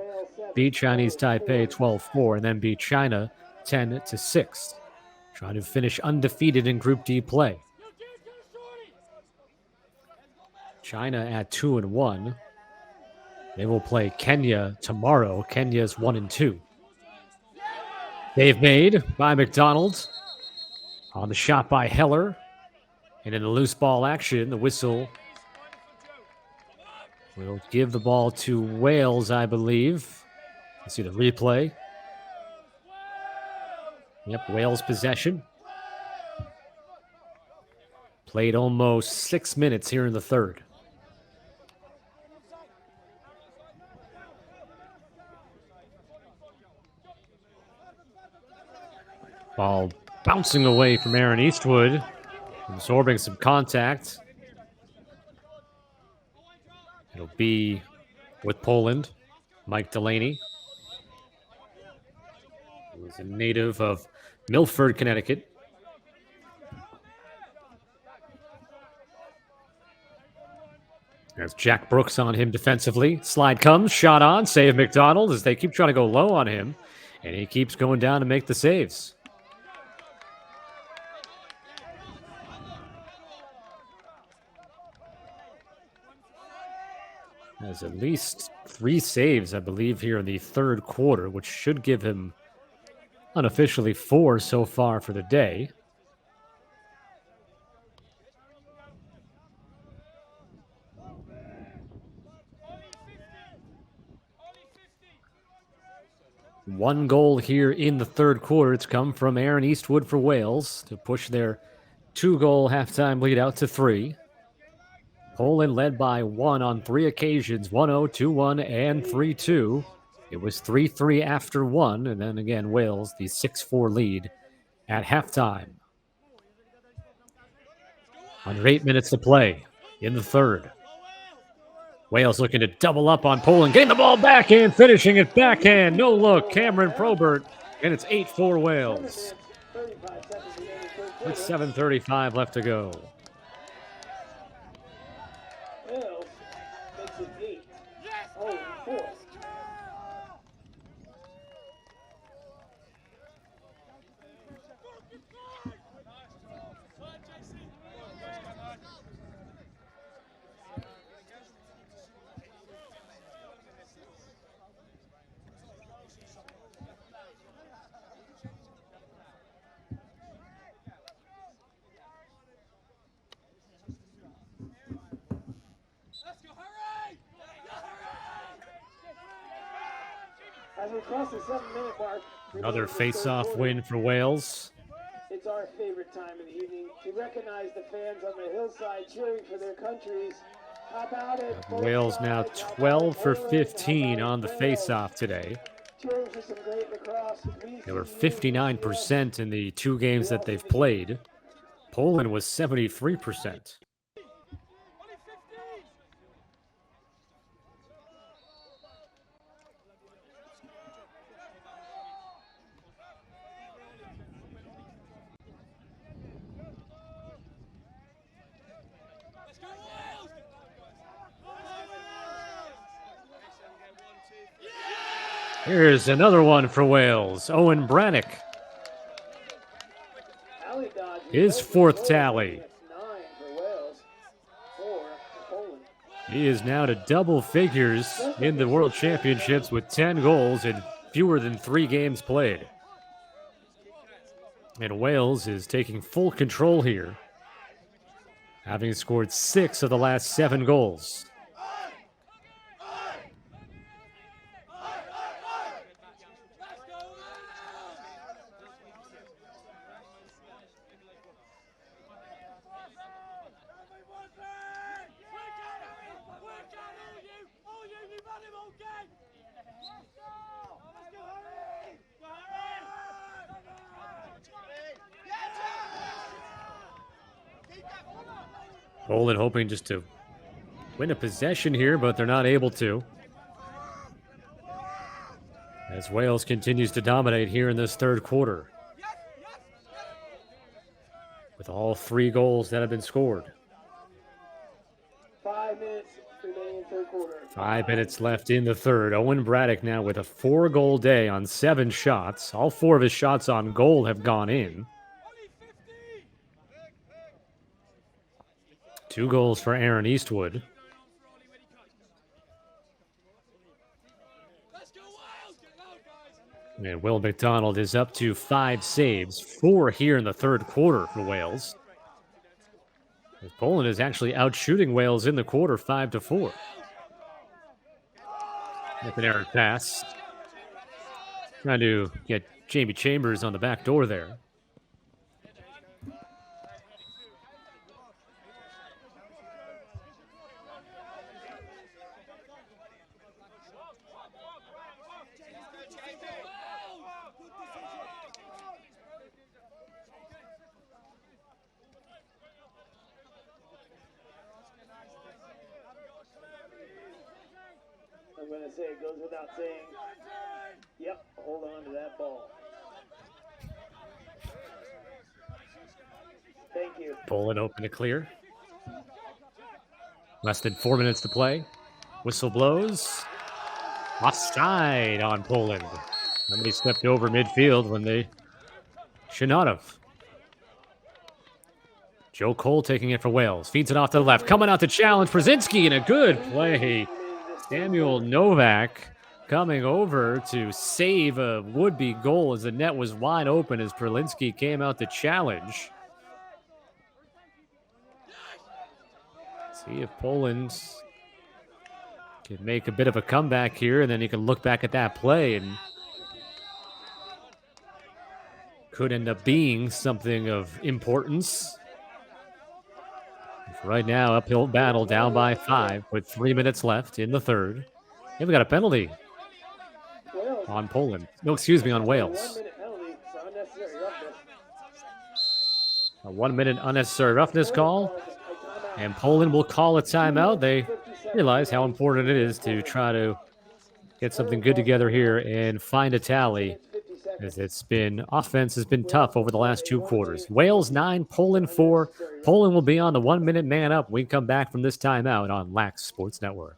Beat Chinese Taipei 12-4 and then beat China 10-6. Trying to finish undefeated in Group D play. China at 2-1. They will play Kenya tomorrow. Kenya's 1-2. They've made by McDonald. On the shot by Heller. And in the loose ball action, the whistle will give the ball to Wales, I believe. Let's see the replay. Yep, Wales possession. Played almost 6 minutes here in the third. Ball bouncing away from Aaron Eastwood, absorbing some contact. It'll be with Poland, Mike Delaney, who is a native of Milford, Connecticut. There's Jack Brooks on him defensively. Slide comes, shot on, save McDonald as they keep trying to go low on him. And he keeps going down to make the saves. Has at least 3 saves, I believe, here in the third quarter, which should give him unofficially 4 so far for the day. One goal here in the third quarter. It's come from Aaron Eastwood for Wales to push their 2-goal halftime lead out to 3. Poland led by 1 on 3 occasions, 1-0, 2-1, and 3-2. It was 3-3 after 1, and then again, Wales, the 6-4 lead at halftime. Under 8 minutes to play in the third. Wales looking to double up on Poland, getting the ball backhand, finishing it backhand, no look, Cameron Probert, and it's 8-4 Wales. With 7:35 left to go. Wales makes it 8-4. As we cross the 7-minute mark, Another face-off win for Wales. It's our favorite time of the evening to recognize the fans on the hillside cheering for their countries. How about it? Wales now 12 for 15 on the face-off today. Cheering for some great lacrosse. They were 59% in the 2 games that they've played. Poland was 73%. Here's another one for Wales. Owen Brannick. His 4th tally. He is now to double figures in the World Championships with 10 goals in fewer than 3 games played. And Wales is taking full control here, having scored 6 of the last 7 goals. Poland hoping just to win a possession here, but they're not able to. As Wales continues to dominate here in this third quarter, with all 3 goals that have been scored. 5 minutes remaining in third quarter. 5 minutes left in the third. Owen Braddock now with a 4-goal day on 7 shots. All 4 of his shots on goal have gone in. 2 goals for Aaron Eastwood. And Will McDonald is up to 5 saves, 4 here in the third quarter for Wales. As Poland is actually out shooting Wales in the quarter 5-4. With an errant pass. Trying to get Jamie Chambers on the back door there. I'm going to say it goes without saying, yep, hold on to that ball. Thank you. Poland open to clear. Less than 4 minutes to play. Whistle blows. Offside on Poland. Somebody stepped over midfield when they should not have. Joe Cole taking it for Wales. Feeds it off to the left. Coming out to challenge Brzezinski, and a good play. Samuel Novak coming over to save a would-be goal as the net was wide open as Perlinski came out to challenge. See if Poland can make a bit of a comeback here, and then you can look back at that play and could end up being something of importance. Right now, uphill battle down by 5 with 3 minutes left in the third. And we got a penalty on Poland. No, excuse me, on Wales. A 1-minute unnecessary roughness call. And Poland will call a timeout. They realize how important it is to try to get something good together here and find a tally, as offense has been tough over the last 2 quarters. Wales 9, Poland 4. Poland will be on the 1-minute man up when we come back from this timeout on Lax Sports Network.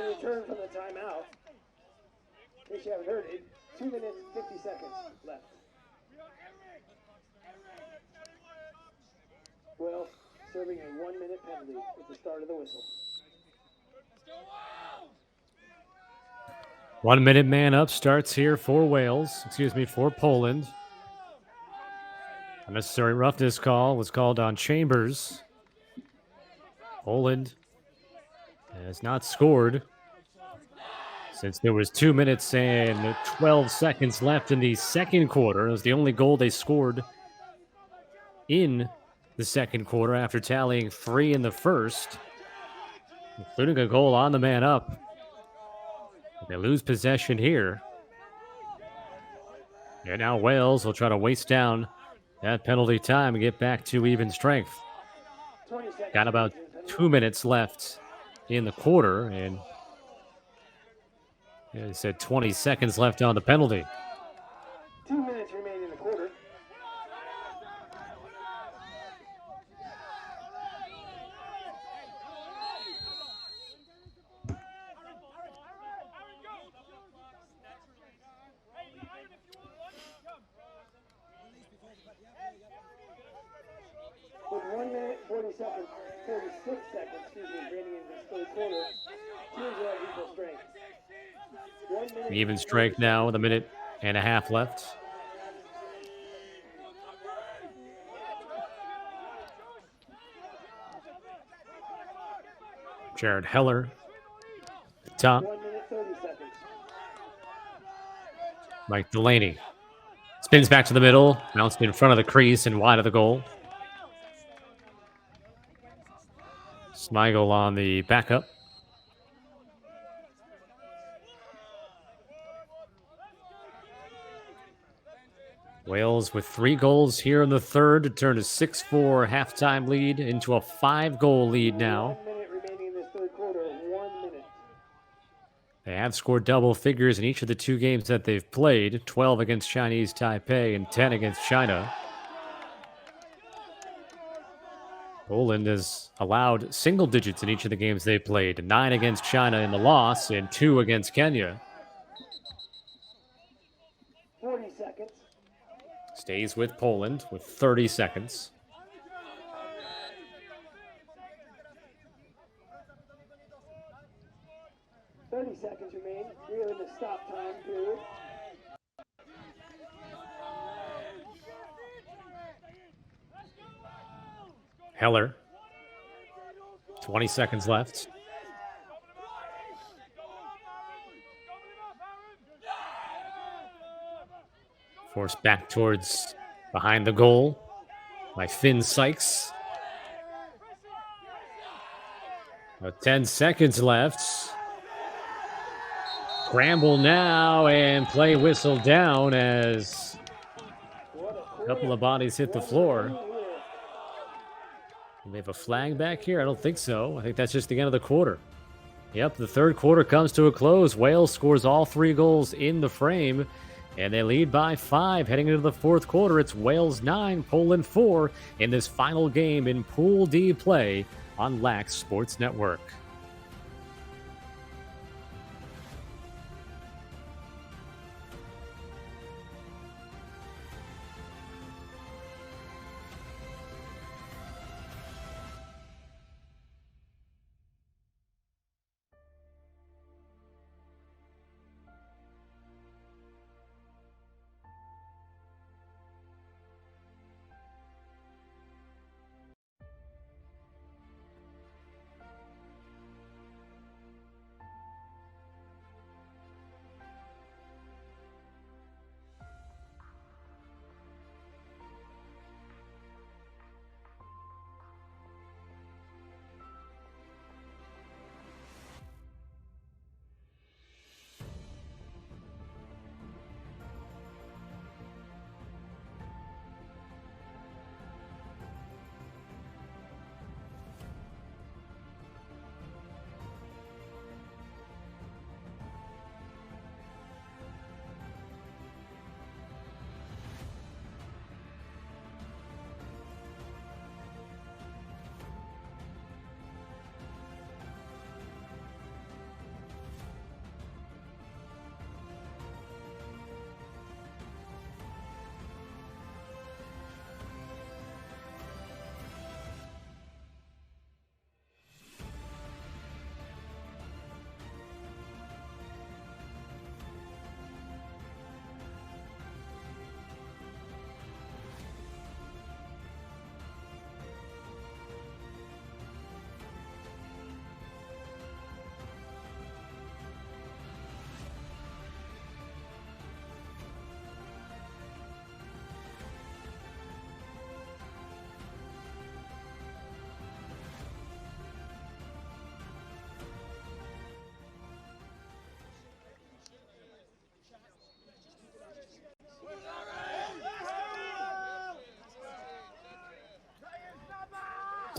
Return from the timeout. In case you haven't heard it, 2 minutes, 50 seconds left. Well, serving a 1-minute penalty at the start of the whistle. 1-minute man up starts here for for Poland. Unnecessary roughness call was called on Chambers. Poland has not scored since there was 2 minutes and 12 seconds left in the second quarter. It was the only goal they scored in the second quarter after tallying 3 in the first, including a goal on the man up. They lose possession here. And now Wales will try to waste down that penalty time and get back to even strength. Got about 2 minutes left in the quarter, and they said 20 seconds left on the penalty. 2 minutes remaining in the quarter. With 1 minute, 46 seconds, remaining in this third quarter, teams will have equal strength. 1 minute Even strength now with a minute and a half left. Jared Heller, top. 1 minute, 30 seconds. Mike Delaney spins back to the middle, bounced in front of the crease and wide of the goal. Smigel on the backup. Wales with 3 goals here in the third to turn a 6-4 halftime lead into a 5-goal lead now. 1 minute remaining in this third quarter. 1 minute. They have scored double figures in each of the 2 games that they've played, 12 against Chinese Taipei and 10 against China. Poland has allowed single digits in each of the games they played, 9 against China in the loss and 2 against Kenya. 40 seconds. Stays with Poland with 30 seconds. Seconds remain. We are in the stop time period. Heller. 20 seconds left. Forced back towards behind the goal by Finn Sykes. 10 seconds left. Scramble now and play whistle down as a couple of bodies hit the floor. Do they have a flag back here? I don't think so. I think that's just the end of the quarter. Yep, the third quarter comes to a close. Wales scores all 3 goals in the frame, and they lead by 5 heading into the fourth quarter. It's Wales 9, Poland 4 in this final game in Pool D play on Lax Sports Network.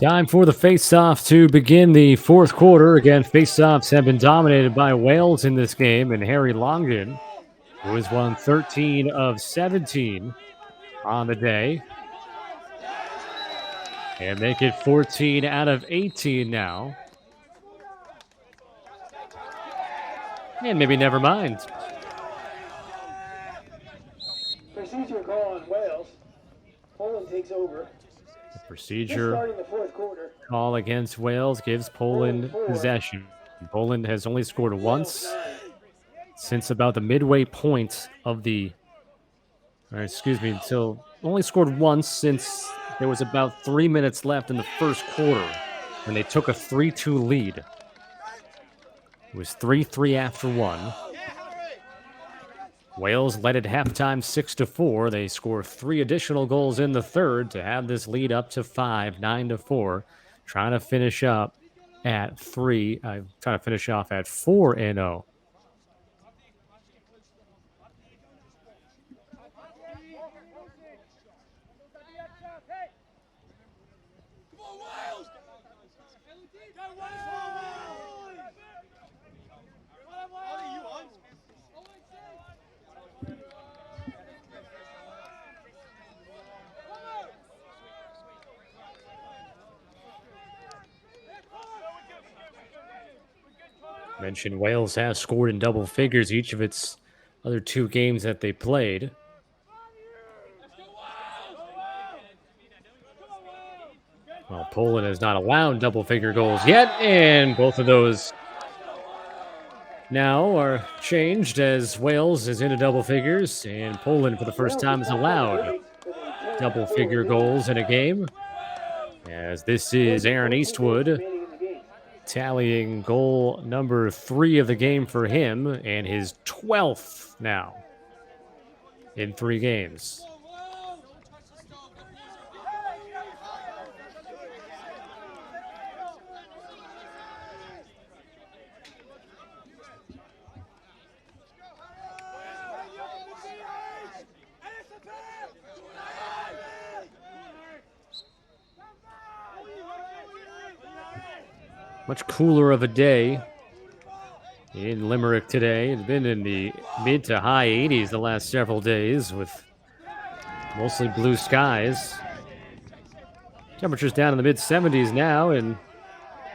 Time for the face-off to begin the fourth quarter. Again, face-offs have been dominated by Wales in this game, and Harry Longden, who has won 13 of 17 on the day, and make it 14 out of 18 now. And maybe never mind. Procedure call on Wales. Poland takes over. The procedure call against Wales gives Poland possession. Poland has only scored once since about the midway point of only scored once since there was about 3 minutes left in the first quarter when they took a 3-2 lead. It was 3-3 after one. Wales led at halftime 6-4. They score 3 additional goals in the third to have this lead up to 5, 9-4. Trying to finish up at 4-0. Mentioned Wales has scored in double figures each of its other 2 games that they played. Well, Poland has not allowed double-figure goals yet, and both of those now are changed as Wales is into double figures, and Poland for the first time has allowed double-figure goals in a game. As this is Aaron Eastwood tallying goal number 3 of the game for him, and his 12th now in 3 games. Much cooler of a day in Limerick today. It's been in the mid to high 80s the last several days with mostly blue skies. Temperatures down in the mid 70s now, and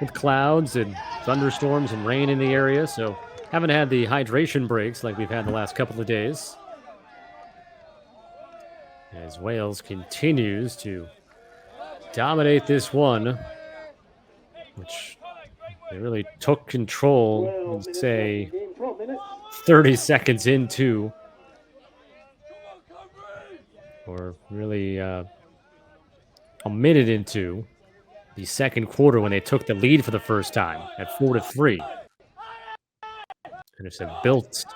with clouds and thunderstorms and rain in the area, so haven't had the hydration breaks like we've had the last couple of days. As Wales continues to dominate this one, which they really took control, say, 30 seconds into, or really a minute into the second quarter when they took the lead for the first time at 4-3. And it's built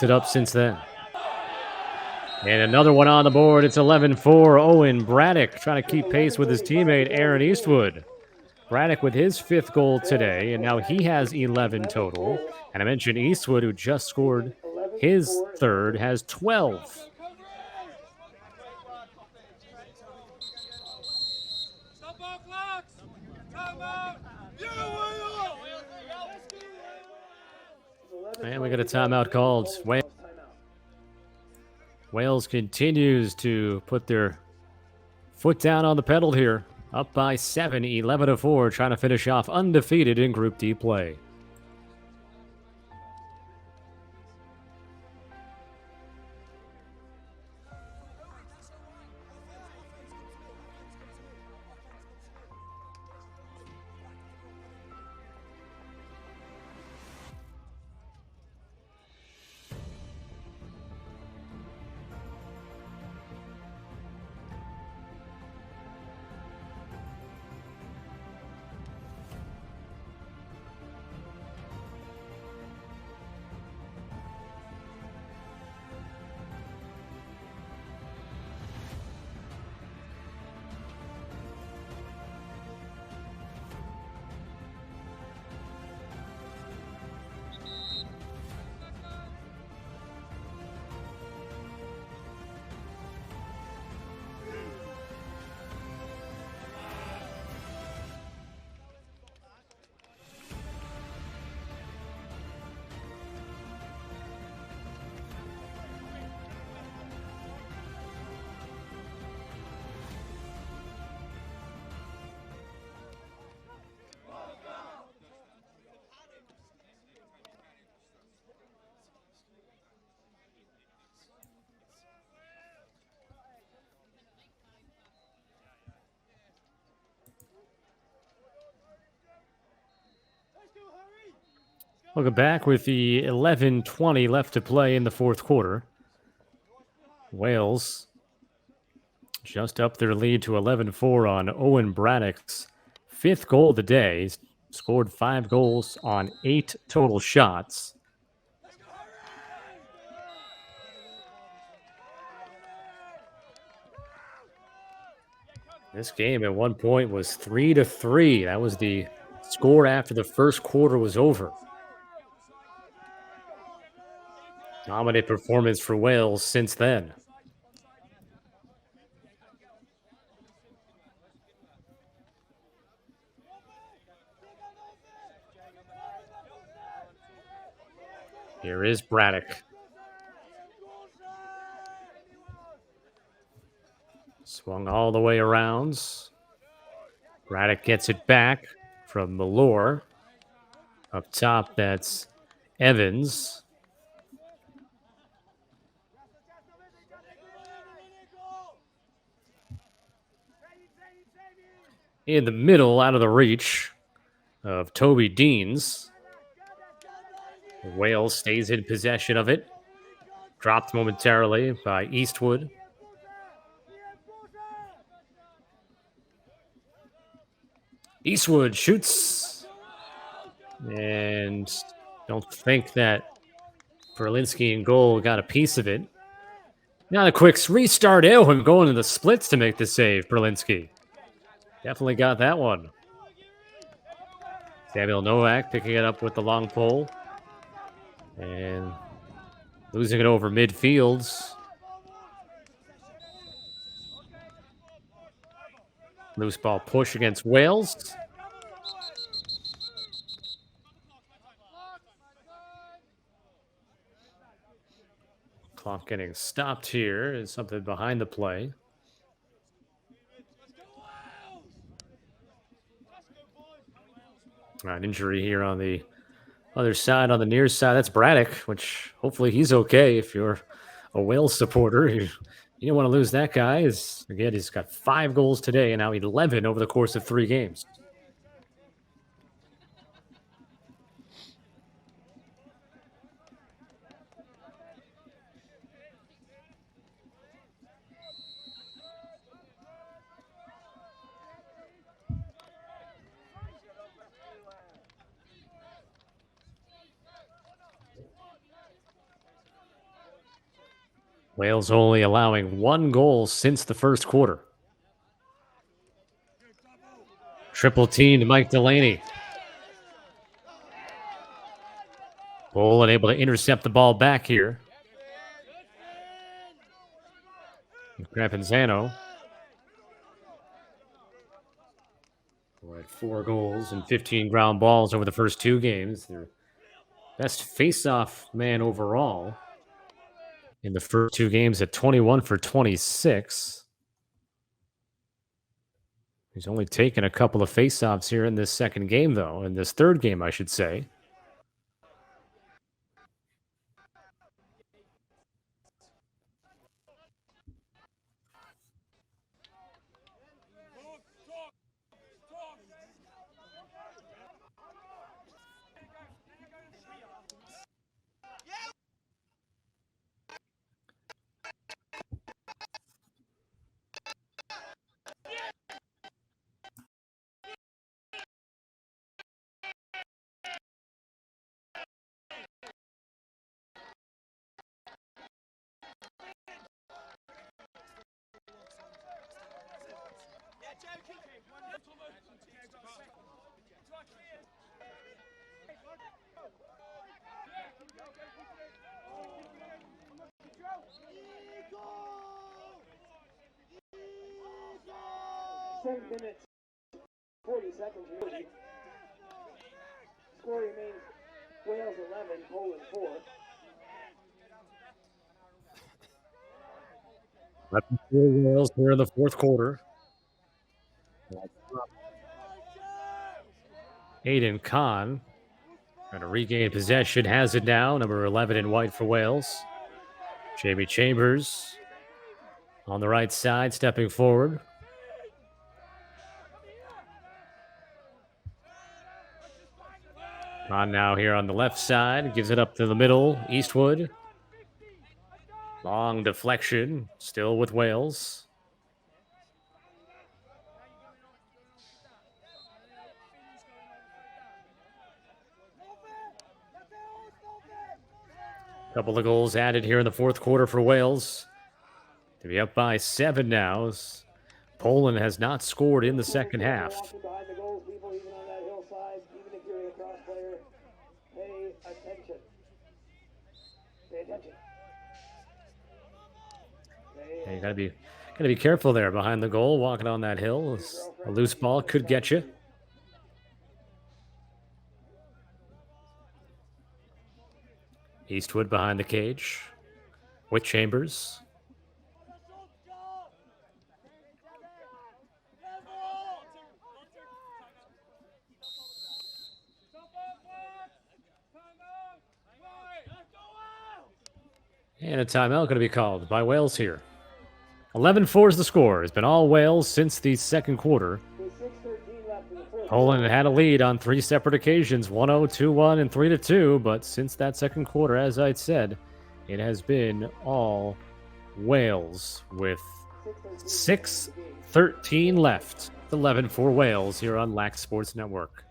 it up since then. And another one on the board. It's 11-4. Owen Braddock trying to keep pace with his teammate Aaron Eastwood. Braddock with his 5th goal today, and now he has 11 total. And I mentioned Eastwood, who just scored his 3rd, has 12. And we got a timeout called. Wales continues to put their foot down on the pedal here. Up by 7, 11-4, trying to finish off undefeated in Group D play. Welcome back with the 11:20 left to play in the fourth quarter. Wales just up their lead to 11-4 on Owen Braddock's fifth goal of the day. He's scored 5 goals on 8 total shots. This game at one point was 3-3. That was the score after the first quarter was over. Dominant performance for Wales since then. Here is Braddock. Swung all the way around. Braddock gets it back from Malore. Up top, that's Evans. In the middle, out of the reach of Toby Deans. Wales stays in possession of it. Dropped momentarily by Eastwood. Eastwood shoots. And don't think that Berlinski in goal got a piece of it. Now a quick restart. Him going to the splits to make the save, Berlinski. Definitely got that one. Samuel Novak picking it up with the long pole. And losing it over midfields. Loose ball push against Wales. Clock getting stopped here. Is something behind the play. An injury here on the other side, on the near side. That's Braddock, which hopefully he's okay. If you're a Wales supporter, you don't want to lose that guy. Again, he's got 5 goals today and now 11 over the course of 3 games. Wales only allowing 1 goal since the first quarter. Triple team to Mike Delaney. Bull unable to intercept the ball back here. Grapanzano. At 4 goals and 15 ground balls over the first 2 games. Their best face-off man overall in the first 2 games at 21 for 26. He's only taken a couple of face-offs here in this second game, though. In this third game, I should say. Minutes, 40 seconds remaining. Score remains Wales 11, Poland 4. 11-4 Wales here in the fourth quarter. Aiden Kahn trying to regain possession, has it now. Number 11 in white for Wales. Jamie Chambers on the right side, stepping forward. On now here on the left side, gives it up to the middle, Eastwood. Long deflection, still with Wales. Couple of goals added here in the fourth quarter for Wales. To be up by 7 now. Poland has not scored in the second half. Behind the goals, people even on that hillside, even if you're a lacrosse player, pay attention. Pay attention. Yeah, you gotta be careful there behind the goal, walking on that hill. A loose ball could get you. Eastwood behind the cage with Chambers. And a timeout going to be called by Wales here. 11-4 is the score. It's been all Wales since the second quarter. Poland had a lead on 3 separate occasions, 1-0, 2-1, and 3-2. But since that second quarter, as I said, it has been all Wales with 6:13 left. 11-4 Wales here on Lax Sports Network.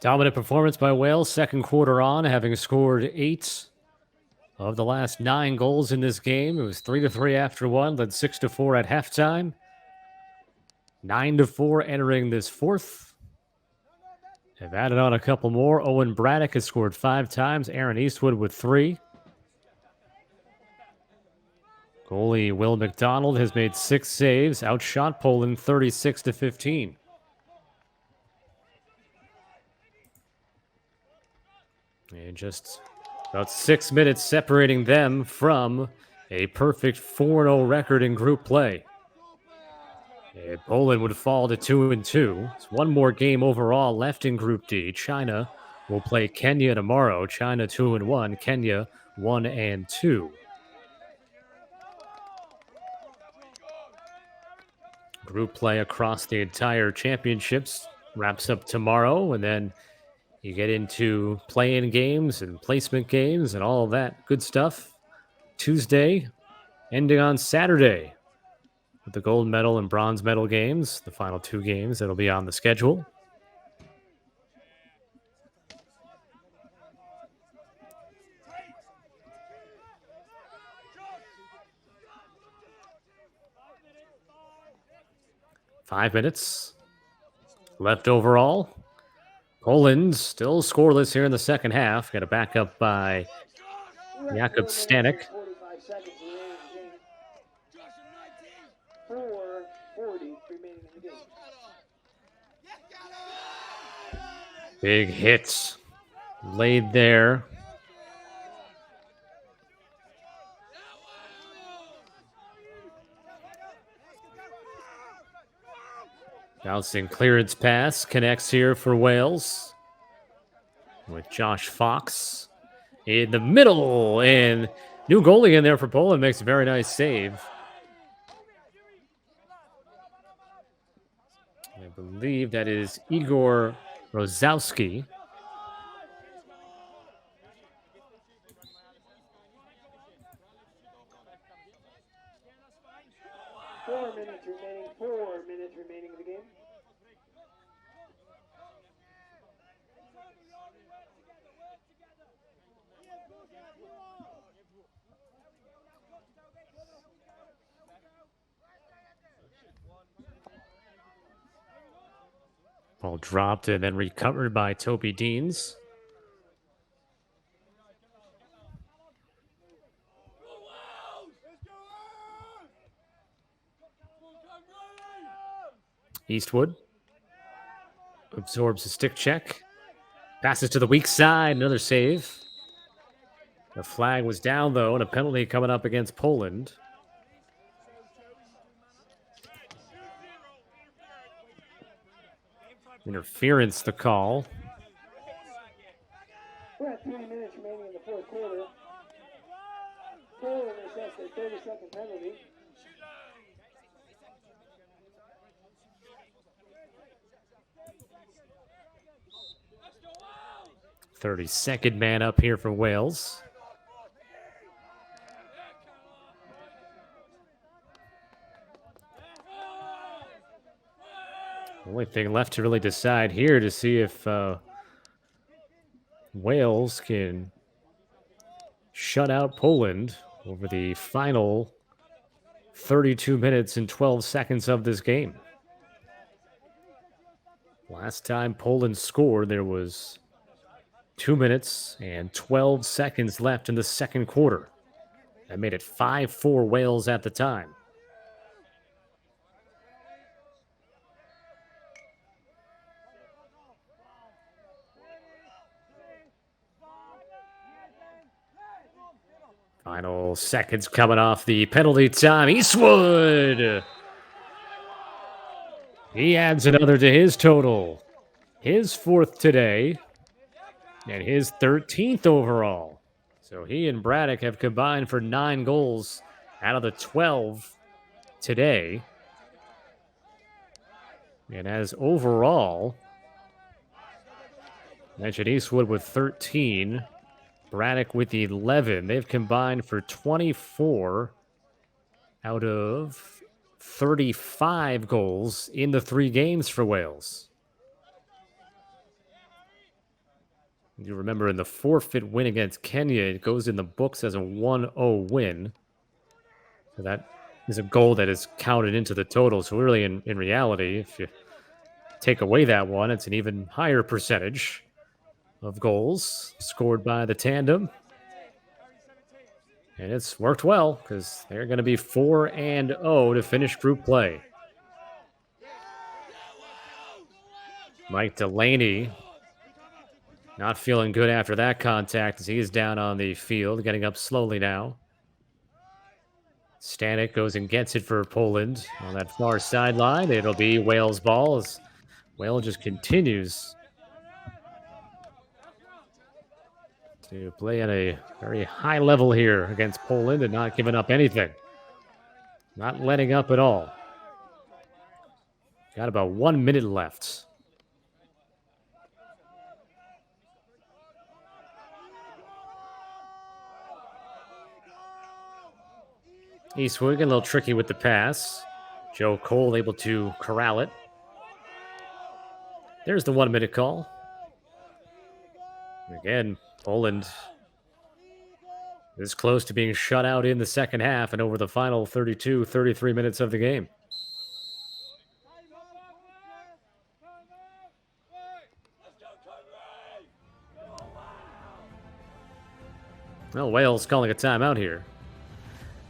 Dominant performance by Wales, second quarter on, having scored 8 of the last 9 goals in this game. It was 3-3 after one, led 6-4 at halftime. 9-4 entering this fourth. Have added on a couple more. Owen Braddock has scored 5 times. Aaron Eastwood with 3. Goalie Will McDonald has made 6 saves, outshot Poland 36-15. And just about 6 minutes separating them from a perfect 4-0 record in group play. And Poland would fall to 2-2. It's one more game overall left in Group D. China will play Kenya tomorrow. China 2-1, Kenya 1-2. Group play across the entire championships wraps up tomorrow, and then you get into play-in games and placement games and all of that good stuff. Tuesday, ending on Saturday with the gold medal and bronze medal games, the final 2 games that'll be on the schedule. Five minutes left overall. Poland still scoreless here in the second half. Got a backup by Jakub Stanek. 45 seconds remaining in the game. 4:40 remaining in the game. Big hits laid there. Bouncing clearance pass connects here for Wales with Josh Fox in the middle, and New goalie in there for Poland makes a very nice save. I believe that is Igor Rozowski. Four minutes remaining in the game. Ball dropped and then recovered by Toby Deans. Eastwood absorbs a stick check. Passes to the weak side. Another save. The flag was down, though, and a penalty coming up against Poland. Interference, the call. We're at 3 minutes remaining in the fourth quarter. Poland assessed a 30-second penalty. Thirty-second man up here for Wales. Only thing left to really decide here to see if Wales can shut out Poland over the final 32 minutes and 12 seconds of this game. Last time Poland scored, there was 2 minutes and 12 seconds left in the second quarter. That made it 5-4 Wales at the time. Final seconds coming off the penalty time. Eastwood! He adds another to his total. His fourth today, and his 13th overall. So he and Braddock have combined for 9 goals out of the 12 today. And as overall, mentioned Eastwood with 13, Braddock with 11. They've combined for 24 out of 35 goals in the 3 games for Wales. You remember in the forfeit win against Kenya, it goes in the books as a 1-0 win. So that is a goal that is counted into the total. So really, in reality, if you take away that one, it's an even higher percentage of goals scored by the tandem. And it's worked well because they're going to be 4-0 to finish group play. Mike Delaney not feeling good after that contact as he is down on the field, getting up slowly now. Stanek goes and gets it for Poland on that far sideline. It'll be Wales' ball as Wales just continues to play at a very high level here against Poland and not giving up anything. Not letting up at all. Got about 1 minute left. Eastwood getting a little tricky with the pass. Joe Cole able to corral it. There's the 1 minute call. Again, Poland is close to being shut out in the second half and over the final 32, 33 minutes of the game. Well, Wales calling a timeout here.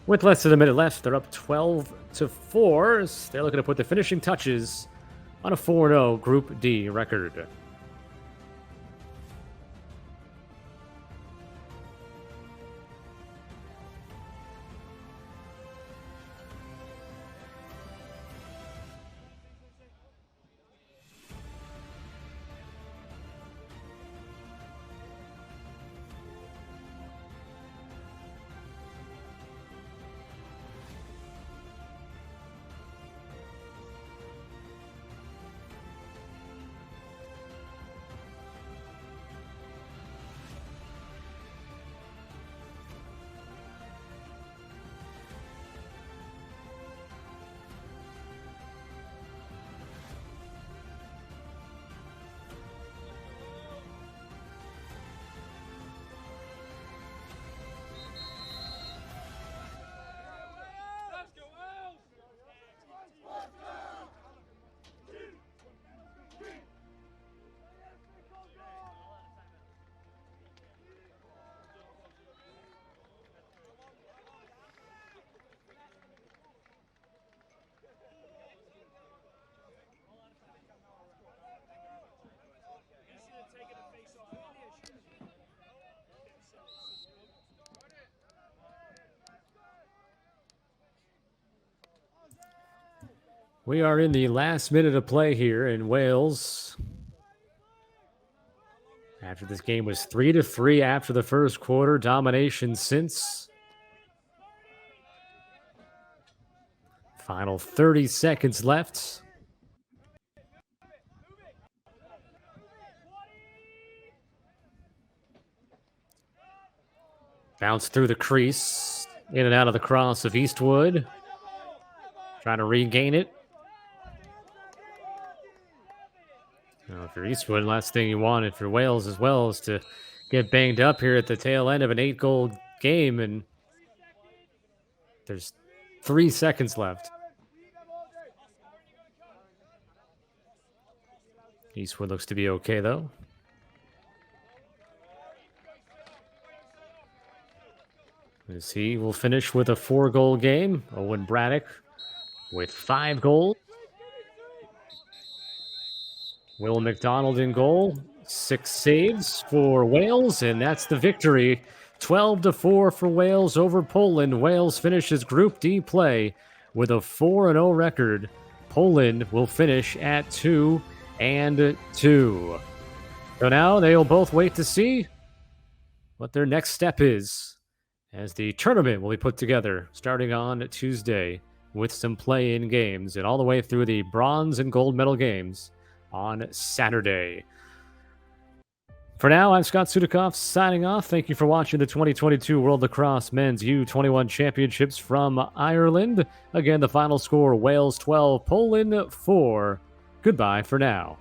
With less than a minute left, they're up 12-4. They're looking to put the finishing touches on a 4-0 Group D record. We are in the last minute of play here in Wales. After this game was 3-3 after the first quarter, domination since. Final 30 seconds left. Bounce through the crease, in and out of the cross of Eastwood. Trying to regain it. Well, for Eastwood, last thing you wanted for Wales as well is to get banged up here at the tail end of an 8-goal game, and there's 3 seconds left. Eastwood looks to be okay, though. As he will finish with a 4-goal game. Owen Braddock with 5 goals. Will McDonald in goal. 6 saves for Wales, and that's the victory. 12-4 for Wales over Poland. Wales finishes Group D play with a 4-0 record. Poland will finish at 2-2. So now they'll both wait to see what their next step is, as the tournament will be put together starting on Tuesday with some play-in games and all the way through the bronze and gold medal games on Saturday. For now, I'm Scott Sudikoff signing off. Thank you for watching the 2022 World Lacrosse Men's U21 Championships from Ireland. Again, the final score, Wales 12, Poland 4. Goodbye for now.